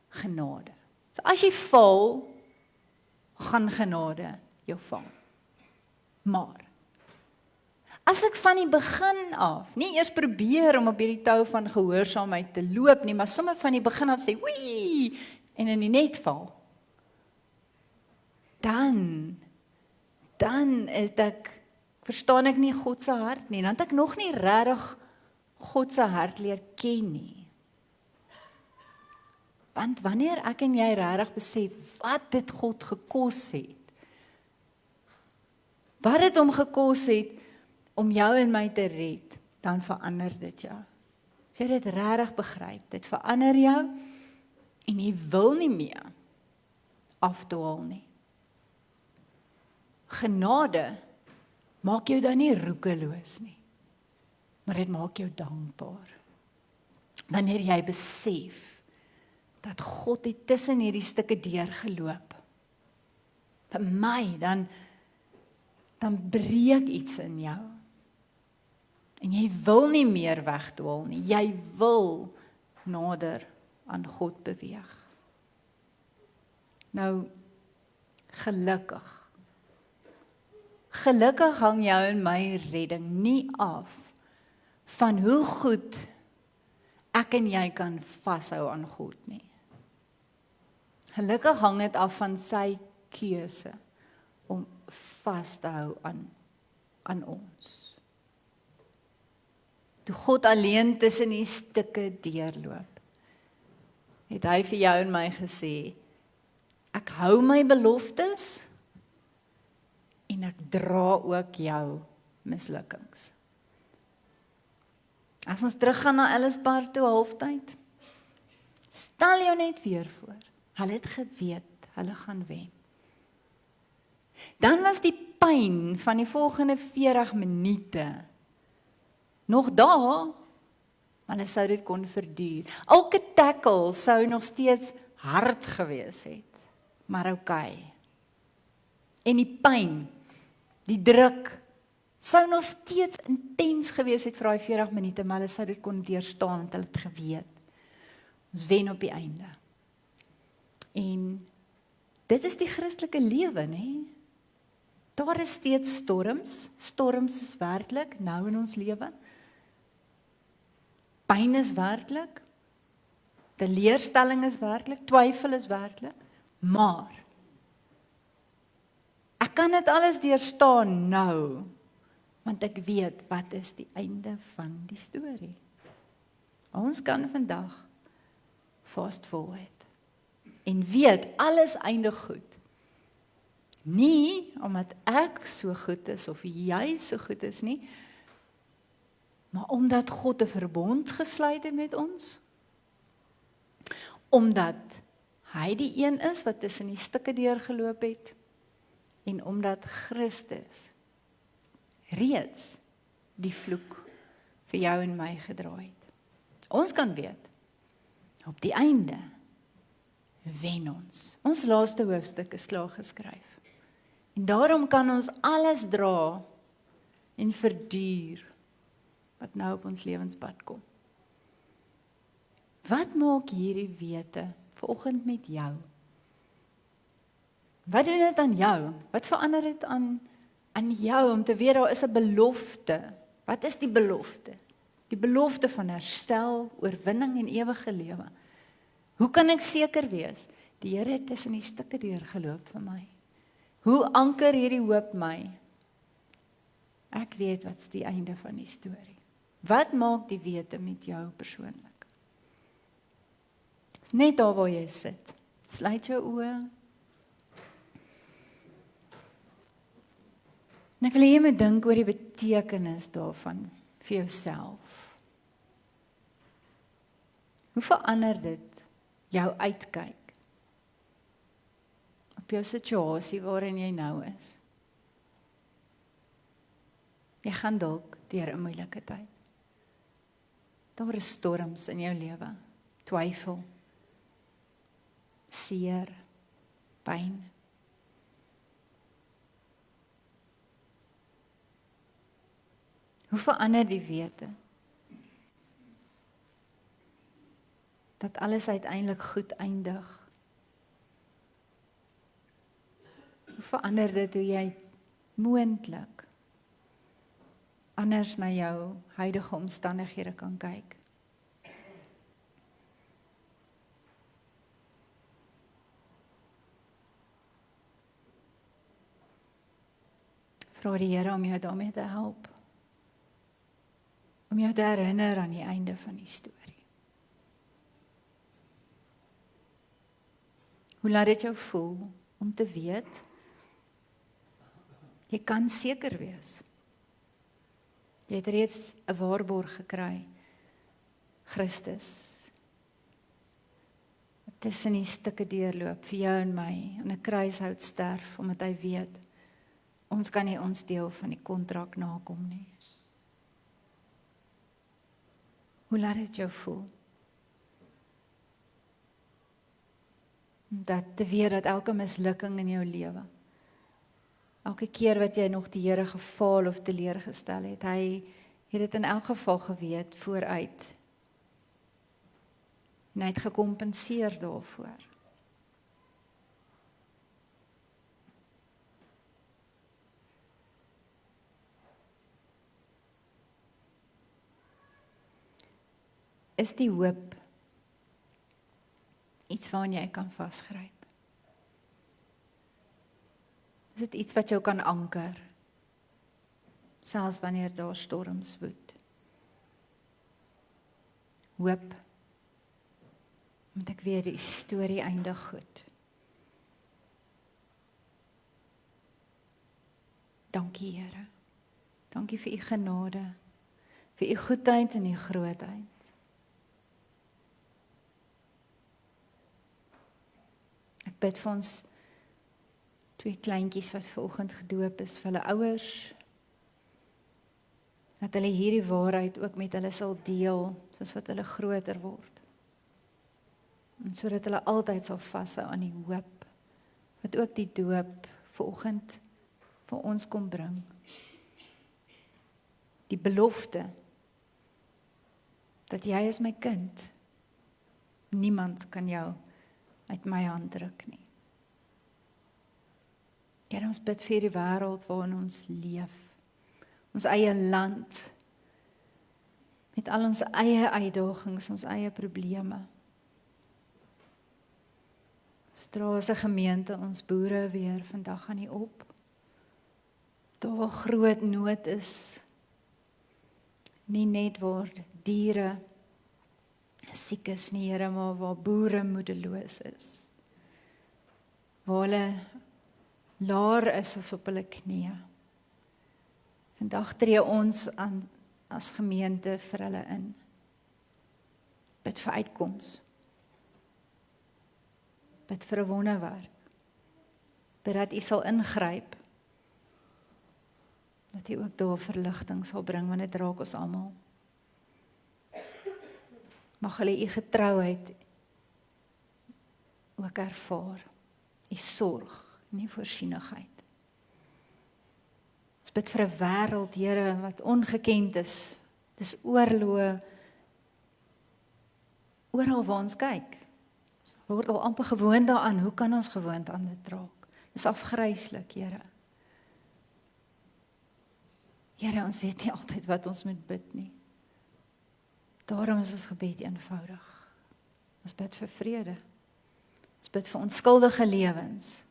genade. So as jy val, gaan genade jou vang. Maar as ek van die begin af, nie eers probeer om op hierdie tou van gehoorsaamheid te loop nie, maar sommer van die begin af sê, wee, en in die net val, dan verstaan ek nie God se hart nie, dan het ek nog nie regtig God se hart leer ken nie. Want wanneer ek en jy regtig besef wat dit God gekos het, wat dit hom gekos het om jou en my te red, dan verander dit jou. As jy dit regtig begryp, dit verander jou en jy wil nie meer afdwaal nie. Genade maak jou dan nie roekeloos nie, maar dit maak jou dankbaar. Wanneer jy besef dat God het tussen hierdie stukke deurgeloop, vir my, dan breek iets in jou. En jy wil nie meer wegdwaal nie, jy wil nader aan God beweeg. Nou, gelukkig hang jou en my redding nie af van hoe goed ek en jy kan vashou aan God nie. Gelukkig hang dit af van sy keuse om vas te hou aan ons. Toe God alleen tussen die stukke deurloop, het hy vir jou en my gesê, ek hou my beloftes en ek dra ook jou mislukkings. As ons teruggaan na Ellisburg toe halftyd, stel jou net weer voor, hulle het geweet, hulle gaan wen. Dan was die pyn van die volgende 40 minute nog daar, maar hulle sou dit kon verduur. Elke tackle sou nog steeds hard gewees het, maar okay. En die pyn, die druk, sou nog steeds intens gewees het vir daai 40 minute, maar hulle sou dit kon deurstaan, want hulle het geweet. Ons wen op die einde. En dit is die Christelike lewe, nê? Daar is steeds storms. Storms is werklik nou in ons lewe. Pyn is werklik. Teleurstelling is werklik, twyfel is werklik, maar ek kan dit alles deurstaan nou, want ek weet wat is die einde van die storie. Ons kan vandag fast forward en weet alles eindig goed. Nie omdat ek so goed is of jy so goed is nie, maar omdat God 'n verbond gesluit het met ons. Omdat hy die een is wat tussen die stukke deurgeloop het en omdat Christus reeds die vloek vir jou en my gedra het. Ons kan weet, op die einde wen ons. Ons laaste hoofstuk is klaar geskryf. En daarom kan ons alles dra en verduur wat nou op ons lewenspad kom. Wat maak hierdie wete vanoggend met jou? Wat doen dit aan jou? Wat verander dit aan jou om te weet daar is 'n belofte? Wat is die belofte? Die belofte van herstel, oorwinning en ewige lewe. Hoe kan ek seker wees? Die Here het tussen die stukke deurgeloop vir my. Hoe anker hierdie hoop my? Ek weet wat's die einde van die storie. Wat maak die wete met jou persoonlik? Net daar waar jy sit. Sluit jou oë. En ek wil hê jy moet dink oor die betekenis daarvan vir jouself. Hoe verander dit jou uitkyk op jou situasie waarin jy nou is? Jy gaan dalk deur 'n moeilike tyd. Daar is storms in jou lewe, twyfel, seer, pyn. Hoe verander die wete dat alles uiteindelik goed eindig? Hoe verander dit hoe jy moontlik anders na jou huidige omstandighede kan kyk? Vra die Here om jou daarmee te help. Om jou te herinner aan die einde van die storie. Hoe laat dit jou voel om te weet, jy kan seker wees. Jy het reeds 'n waarborg gekry, Christus. Wat tussen die stukke deurloop vir jou en my, aan 'n kruishout sterf, omdat hy weet, ons kan nie ons deel van die kontrak nakom nie. Hoe laat dit jou voel? Dat te weet dat elke mislukking in jou lewe, elke keer wat jy nog die Here gefaal of teleurgestel het, hy het dit in elk geval geweet vooruit. En hy het gekompenseer daarvoor. Is die hoop iets waaraan jy kan vasgryp? Is dit iets wat jou kan anker, selfs wanneer daar storms woed? Hoop, want ek weet die storie eindig goed. Dankie Here, dankie vir u genade, vir u goedheid en u grootheid. Ek bid vir ons twee kleintjies wat vanoggend gedoop is, vir hulle ouers, dat hulle hierdie waarheid ook met hulle sal deel, soos wat hulle groter word. En sodat hulle altyd sal vashou aan die hoop, wat ook die doop vanoggend vir ons kom bring. Die belofte, dat jy is my kind, niemand kan jou uit my hand druk nie. Here, ons bid vir die wêreld waarin ons leef, ons eie land, met al ons eie uitdagings, ons eie probleme. Ons dra as 'n gemeente ons boere weer vandag aan die op. Daar waar groot nood is, nie net waar diere siek is nie, Here, maar waar boere moedeloos is. Waar hulle laer is as op hulle knieë. Vandag tree ons aan as gemeente vir hulle in. Bid vir uitkoms. Bid vir 'n wonderwerk. Bid dat U sal ingryp dat U ook daar verligting sal bring, want dit raak ons almal. Mag hulle U getrouheid ook ervaar, U sorg, nie voorsienigheid. Ons bid vir 'n wêreld, Here, wat ongekend is. Dis oorloë, oral waar ons kyk. Ons word al amper gewoond daaraan, hoe kan ons gewoond aan dit raak? Dis afgryslik, Here. Here, ons weet nie altyd wat ons moet bid nie. Daarom is ons gebed eenvoudig. Ons bid vir vrede. Ons bid vir onskuldige lewens,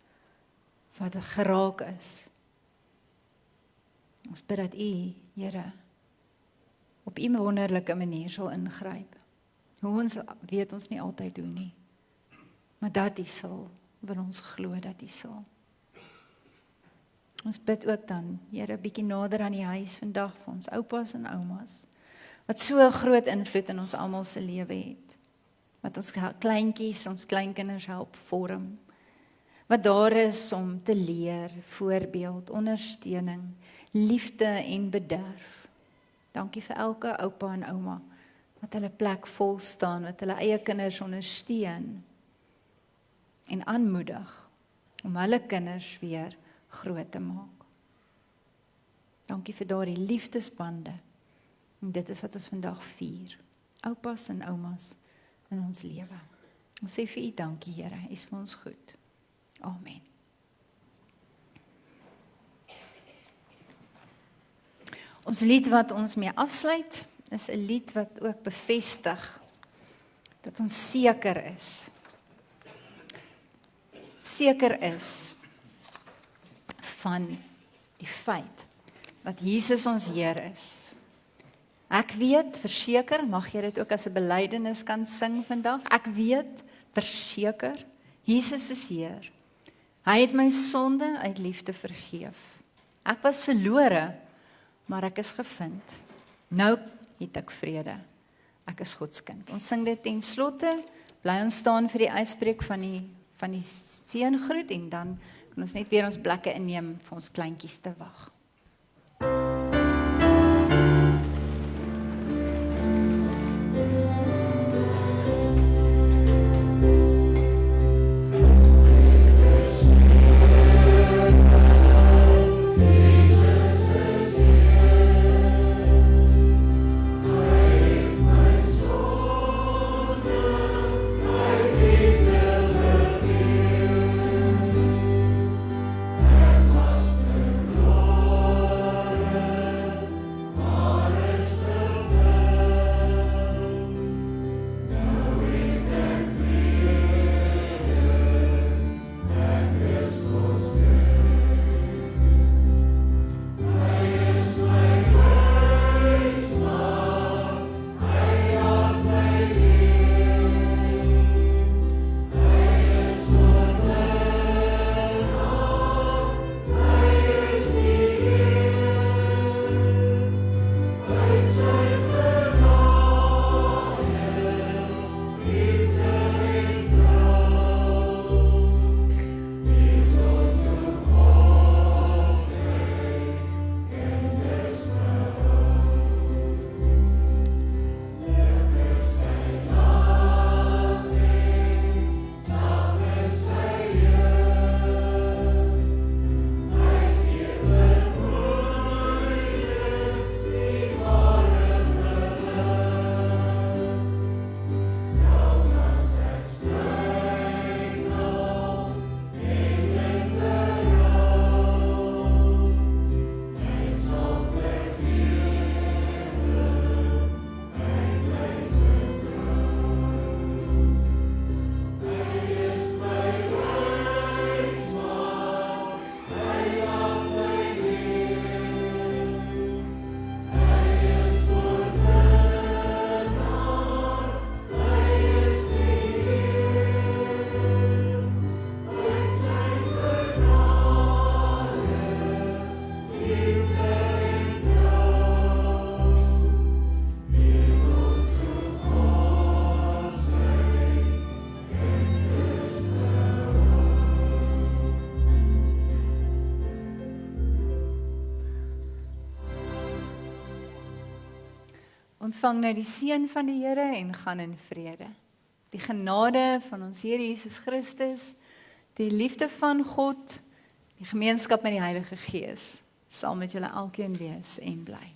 wat geraak is. Ons bid dat U, Here, op U wonderlike manier sal ingryp. Hoe ons weet ons nie altyd hoe nie, maar dat U sal, wil ons glo dat U sal. Ons bid ook dan, Here, bietjie nader aan die huis vandag vir ons oupas en oumas, wat so 'n groot invloed in ons almal se lewe het, wat ons kleintjies, ons kleinkinders help vorm, wat daar is om te leer, voorbeeld, ondersteuning, liefde en bederf. Dankie vir elke oupa en ouma, wat hulle plek vol staan, wat hulle eie kinders ondersteun, en aanmoedig, om hulle kinders weer groot te maak. Dankie vir daardie liefdesbande, en dit is wat ons vandag vier, oupas en oumas in ons lewe. Ons sê vir U dankie, Here, U is vir ons goed. Amen. Ons lied wat ons mee afsluit, is 'n lied wat ook bevestig dat ons seker is. Seker is van die feit dat Jesus ons Heer is. Ek weet, verseker, mag jy dit ook as 'n belydenis kan sing vandag. Ek weet, verseker, Jesus is Heer. Hy het my sonde uit liefde vergeef. Ek was verlore, maar ek is gevind. Nou het ek vrede. Ek is God se kind. Ons sing dit ten slotte, bly ons staan vir die uitspreek van die seëngroet en dan kan ons net weer ons plekke inneem vir ons kleintjies te wag.
Lord.
Ontvang nou die seën van die Here en gaan in vrede. Die genade van ons Here Jesus Christus, die liefde van God, die gemeenskap met die Heilige Gees, sal met julle elkeen wees en bly.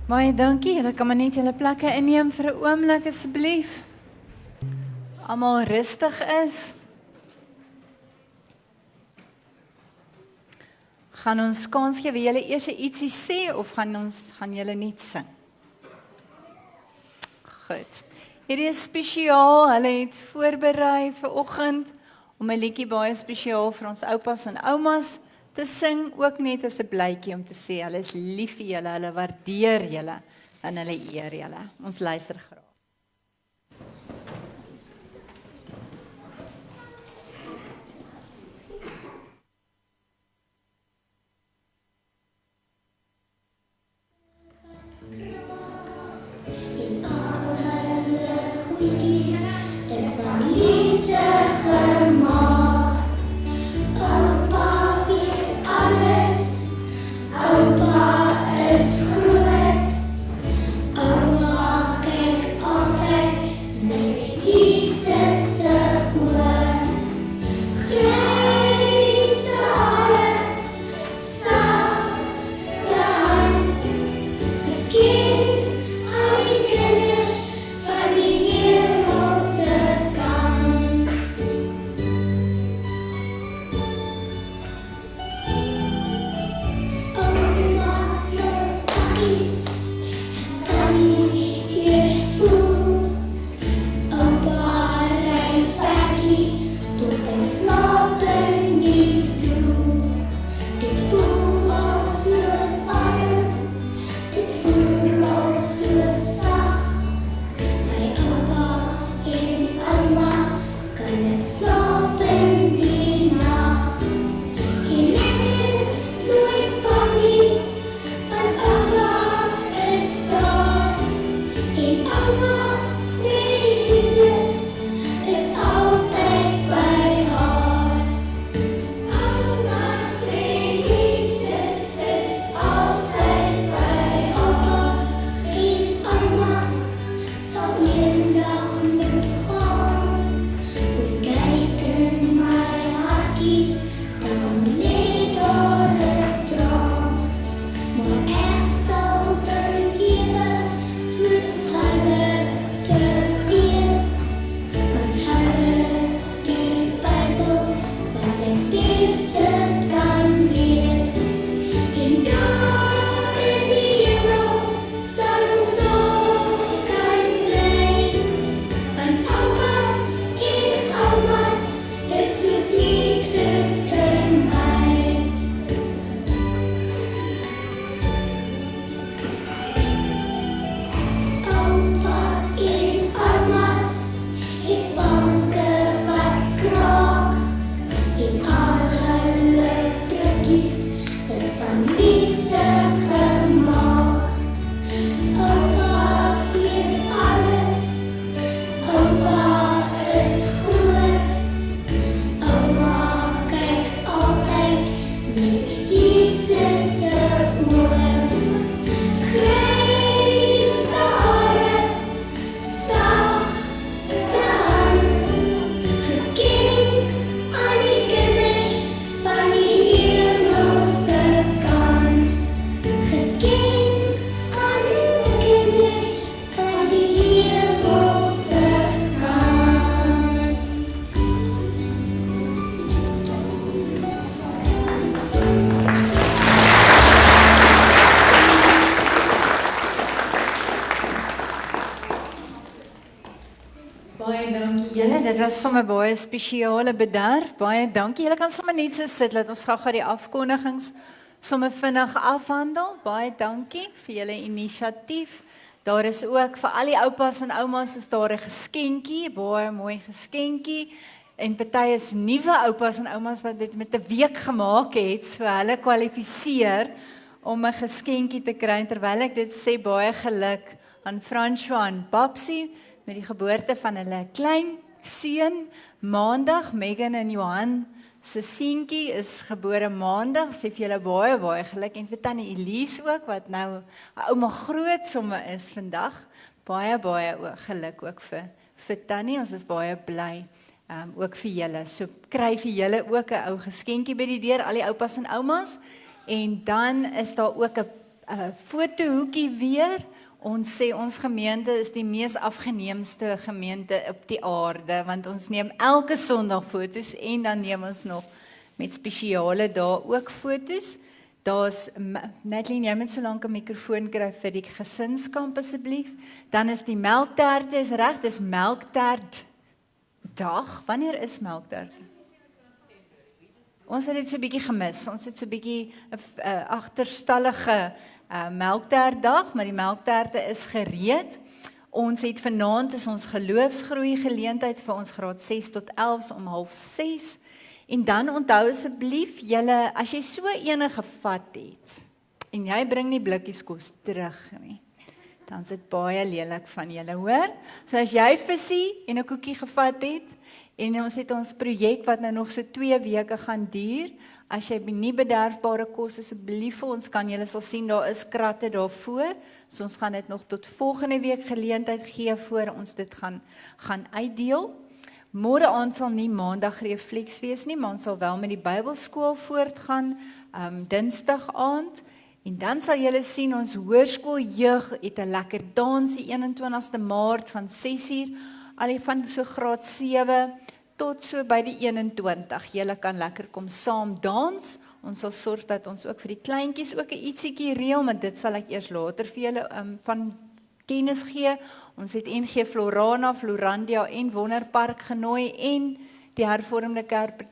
Baie dankie, julle kan maar net julle plekke inneem vir 'n oomblik asseblief. Almal rustig is. Gaan ons kans gee, wil julle eers ietsie sê of gaan julle net sing? Goed. Hierdie is spesiaal, hulle het voorberei vir oggend om 'n liedjie baie spesiaal vir ons oupas en oumas te sing, ook net as 'n blytjie om te sê, hulle is lief vir julle, hulle waardeer julle en hulle eer julle. Ons luister graag.
In al hulle goedjies is van liefde gemaak. Oupa weet alles, oupa is groot. Ouma kyk altyd met Jesus se oor. Gryse hare, sagte hand, geskien aan die kinders van die hemelse kant. Ouma sloot saggies, kan nie eers voel. Oupa ry pekkie, tot hy slaap in die stoel. Dit voel al so warm, dit voel al so sag. My oupa en ouma kan net slaap in die nag. En ek is nooit bang nie, want oupa is daar. En ouma sê Jesus is altyd by haar. Ouma sê Jesus is altyd by haar. En ouma sal eendag moet gaan. Moet kyk in my hartjie, dan lê daar 'n traan. Maar ek sal vergewe, soos hulle te wees. Want hulle is die Bybel, wat ek beste kan lees. En daar in die hemel sal ons ook kan bly. Want oupas en oumas, dis soos Jesus in my. Oupas en oumas, het banke wat kraak. En al hulle drukkies is van liefde gemaak. Oupa weet alles, oupa is groot. Ouma kyk altyd met Jesus se oor. Gryse hare, sagte hand, geskien aan die kinders van die hemelse kant. Geskien aan ons kinders van die hemelse kant.
Baie dankie julle, dit was sommer baie spesiale bederf. Baie dankie. Julle kan sommer net so sit, laat ons gou die afkondigings sommer vinnig afhandel. Baie dankie vir julle inisiatief. Daar is ook vir al die oupas en oumas is daar 'n geskenkie, baie mooi geskenkie. En party is nuwe oupas en oumas wat dit met 'n week gemaak het, so hulle kwalifiseer om 'n geskenkie te kry. Terwyl ek dit sê, baie geluk aan François en Babsie met die geboorte van hulle klein seun Maandag. Megan en Johan se seentjie is gebore Maandag. Sê vir julle baie geluk en vir tannie Elise ook wat nou 'n ouma groot somme is vandag. Baie geluk ook vir tannie. Ons is baie bly ook vir julle. So kry vir julle ook 'n ou geskenkie by die deur, al die oupas en oumas. En dan is daar ook 'n fotohoekie weer. Ons sê ons gemeente is die mees afgeneemste gemeente op die aarde, want ons neem elke Sondag foto's en dan neem ons nog met spesiale dae ook foto's. Daar's Natalie, jy moet so lank 'n mikrofoon kry vir die gesinskamp asseblief. Dan is die melkterte is reg, dis melktert dag. Wanneer is melktert? Ons het dit so 'n bietjie gemis. Ons het so 'n bietjie 'n agterstallige melktertdag, maar die melkterte is gereed. Ons het vanaand is ons geloofsgroei geleentheid vir ons graad 6 tot 11 om 5:30. En dan onthou asseblief julle, as jy so enige vat het en jy bring nie blikkies kos terug nie, dan is dit baie lelik van julle, hoor? So as jy visie en 'n koekie gevat het en ons het ons projek wat nou nog so 2 weke gaan duur. As jy nie bederfbare kos asseblief vir ons kan, julle sal sien daar is kratte daarvoor. So ons gaan dit nog tot volgende week geleentheid gee voor ons dit gaan uitdeel. Môre aand sal nie maandag refleks wees nie, maar ons sal wel met die Bybelskool voortgaan, Dinsdag aand. En dan sal julle sien ons hoërskooljeug het 'n lekker dansie 21ste Maart van 6:00, al van so graad 7 tot so by die 21. Julle kan lekker kom saam dans. Ons sal sorg dat ons ook vir die kleintjies ook 'n ietsiekie reël, maar dit sal ek eers later vir julle van kennis gee. Ons het NG Florana, Florandia en Wonderpark genooi en die Hervormde Kerk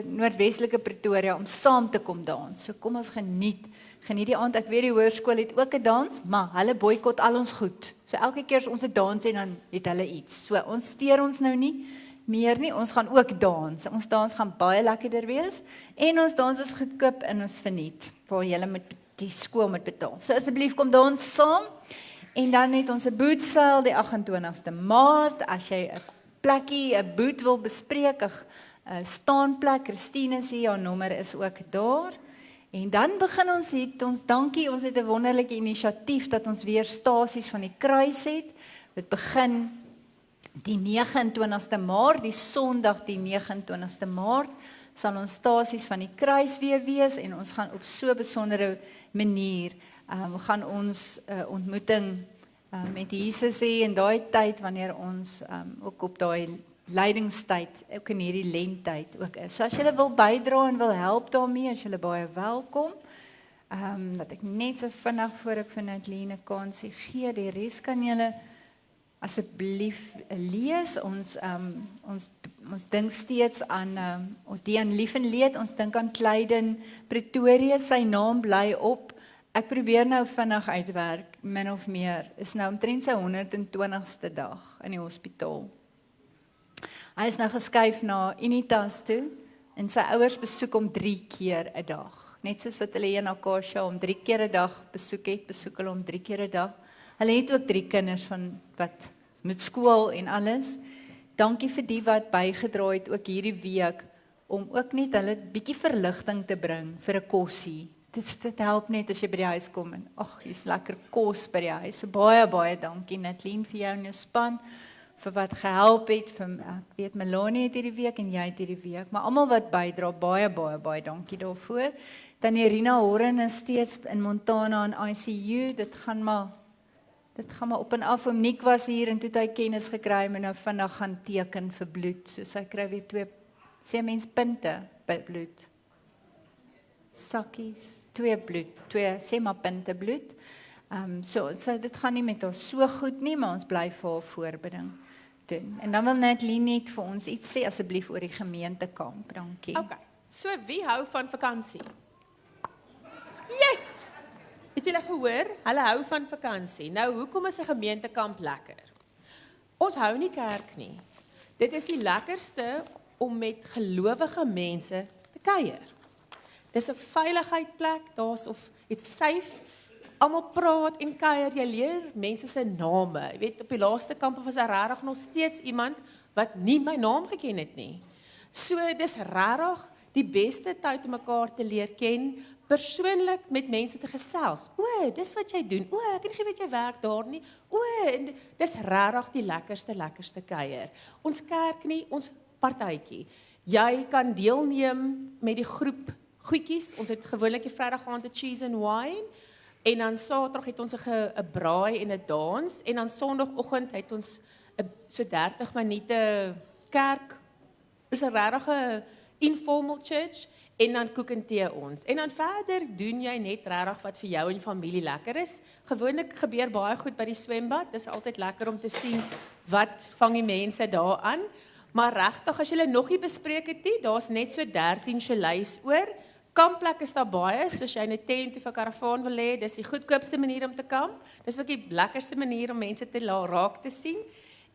Noordwestelike Pretoria om saam te kom dans. So kom ons geniet die aand. Ek weet die hoërskool het ook 'n dans, maar hulle boikot al ons goed. So elke keer as ons 'n dans het, dan het hulle iets. So ons steur ons nou nie meer nie, ons gaan ook dans. Ons dans gaan baie lekkerder wees en ons dans is goedkoop en ons verniet waar julle met die skool moet betaal. So asseblief kom dans saam. En dan het ons 'n bootseil die 28ste Maart. As jy 'n plekkie, 'n boot wil bespreek, 'n staanplek, Christine se haar nommer is ook daar. En dan begin ons dankie, ons het 'n wonderlike inisiatief dat ons weer stasies van die kruis het. Dit begin die 29ste Maart, die Sondag die 29ste Maart, sal ons stasies van die kruis weer wees en ons gaan op so 'n besondere manier gaan ons ontmoeting met Jesus hê in daai tyd wanneer ons ook op daai leidingstyd, ook in hierdie lentyd ook is. So as julle wil bydra en wil help daarmee, as julle baie welkom. Dat ek net so vinnig voor ek vir Nadine kansie gee, die res kan julle asseblief lees. Ons dink steeds aan die aan lief en leed, ons dink aan Clyden Pretoria, sy naam bly op. Ek probeer nou vinnig uitwerk, min of meer, is nou omtrent sy 120ste dag in die hospitaal. Hy is nou geskuif na Unitas toe, en sy ouers besoek hom 3 keer 'n dag. Net soos wat hulle in Akasha om 3 keer 'n dag besoek hulle hom 3 keer 'n dag. Hulle het ook 3 kinders van wat met skool en alles. Dankie vir die wat bygedra het ook hierdie week, om ook net hulle bietjie verligting te bring vir 'n kosie. Dit help net as jy by die huis kom en hier's lekker kos by die huis. So baie dankie Natalie vir jou en jou span vir wat gehelp het. Ek weet Melanie het hierdie week en jy het hierdie week, maar almal wat bydra, baie dankie daarvoor. Dan Irina Horren is steeds in Montana in ICU. Dit gaan maar op en af. Oom Nick was hier en toe het hy kennis gekry en nou vandag gaan teken vir bloed. So sy kry weer 2 sê mens punte by bloed. Sakkies, 2 bloed, 2 sê maar punte bloed. So dit gaan nie met haar so goed nie, maar ons bly vir haar voorbeding doen. En dan wil Natalie net vir ons iets sê asseblief oor die gemeentekamp. Dankie.
Okay. So wie hou van vakansie? Yes! Het julle gehoor? Hulle hou van vakansie. Nou, hoekom is 'n gemeentekamp lekker? Ons hou nie kerk nie. Dit is die lekkerste om met gelowige mense te kuier. Dis 'n veiligheidsplek, daar's of it's safe. Almal praat en kuier, jy leer mense se name. Jy weet, op die laaste kamp was daar regtig nog steeds iemand wat nie my naam geken het nie. So dis regtig die beste tyd om mekaar te leer ken, persoonlik met mense te gesels. O, dis wat jy doen. O, ek het nie geweet jy werk daar nie. O, en dis regtig die lekkerste kuier. Ons kerk nie, ons partytjie. Jy kan deelneem met die groep goedjies. Ons het gewoonlik die Vrydag aand 'n cheese and wine en dan Saterdag het ons 'n braai en 'n dans en dan Sondagoggend het ons so 30 minute kerk. Dis 'n regtige informal church en dan koek en tee ons. En dan verder doen jy net regtig wat vir jou en jou familie lekker is. Gewoonlik gebeur baie goed by die swembad. Dis altyd lekker om te sien wat vang die mense daar aan. Maar regtig as jy nog nie bespreek het nie, daar's net so 13 chalets oor. Kampplekke is daar baie, soos jy 'n tent of 'n karavaan wil hê, dis die goedkoopste manier om te kamp. Dis ook die lekkerste manier om mense te raak te sien.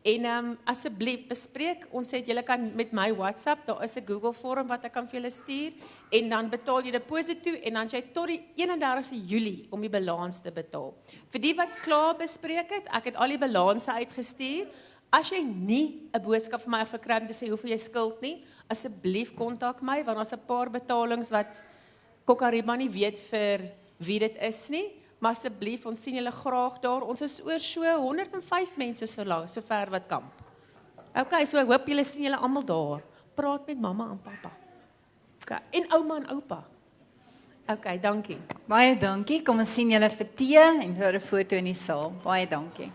En asseblief bespreek, ons sê julle kan met my WhatsApp, daar is 'n Google vorm wat ek kan vir julle stuur en dan betaal jy deposito toe en dan jy tot die 31ste Julie om die balans te betaal. Vir die wat klaar bespreek het, ek het al die balanse uitgestuur. As jy nie 'n boodskap van my gekry het om te sê hoeveel jy skuld nie, asseblief kontak my want daar's 'n paar betalings wat Kokariba nie weet vir wie dit is nie. Maar asseblief, ons sien julle graag daar. Ons is oor so 105 mense so ver wat kamp. Okay, so ek hoop julle sien julle almal daar. Praat met mamma en pappa. Okay, en ouma en oupa. Okay, dankie.
Baie dankie. Kom ons sien julle vir tee en vir 'n foto in die saal. Baie dankie.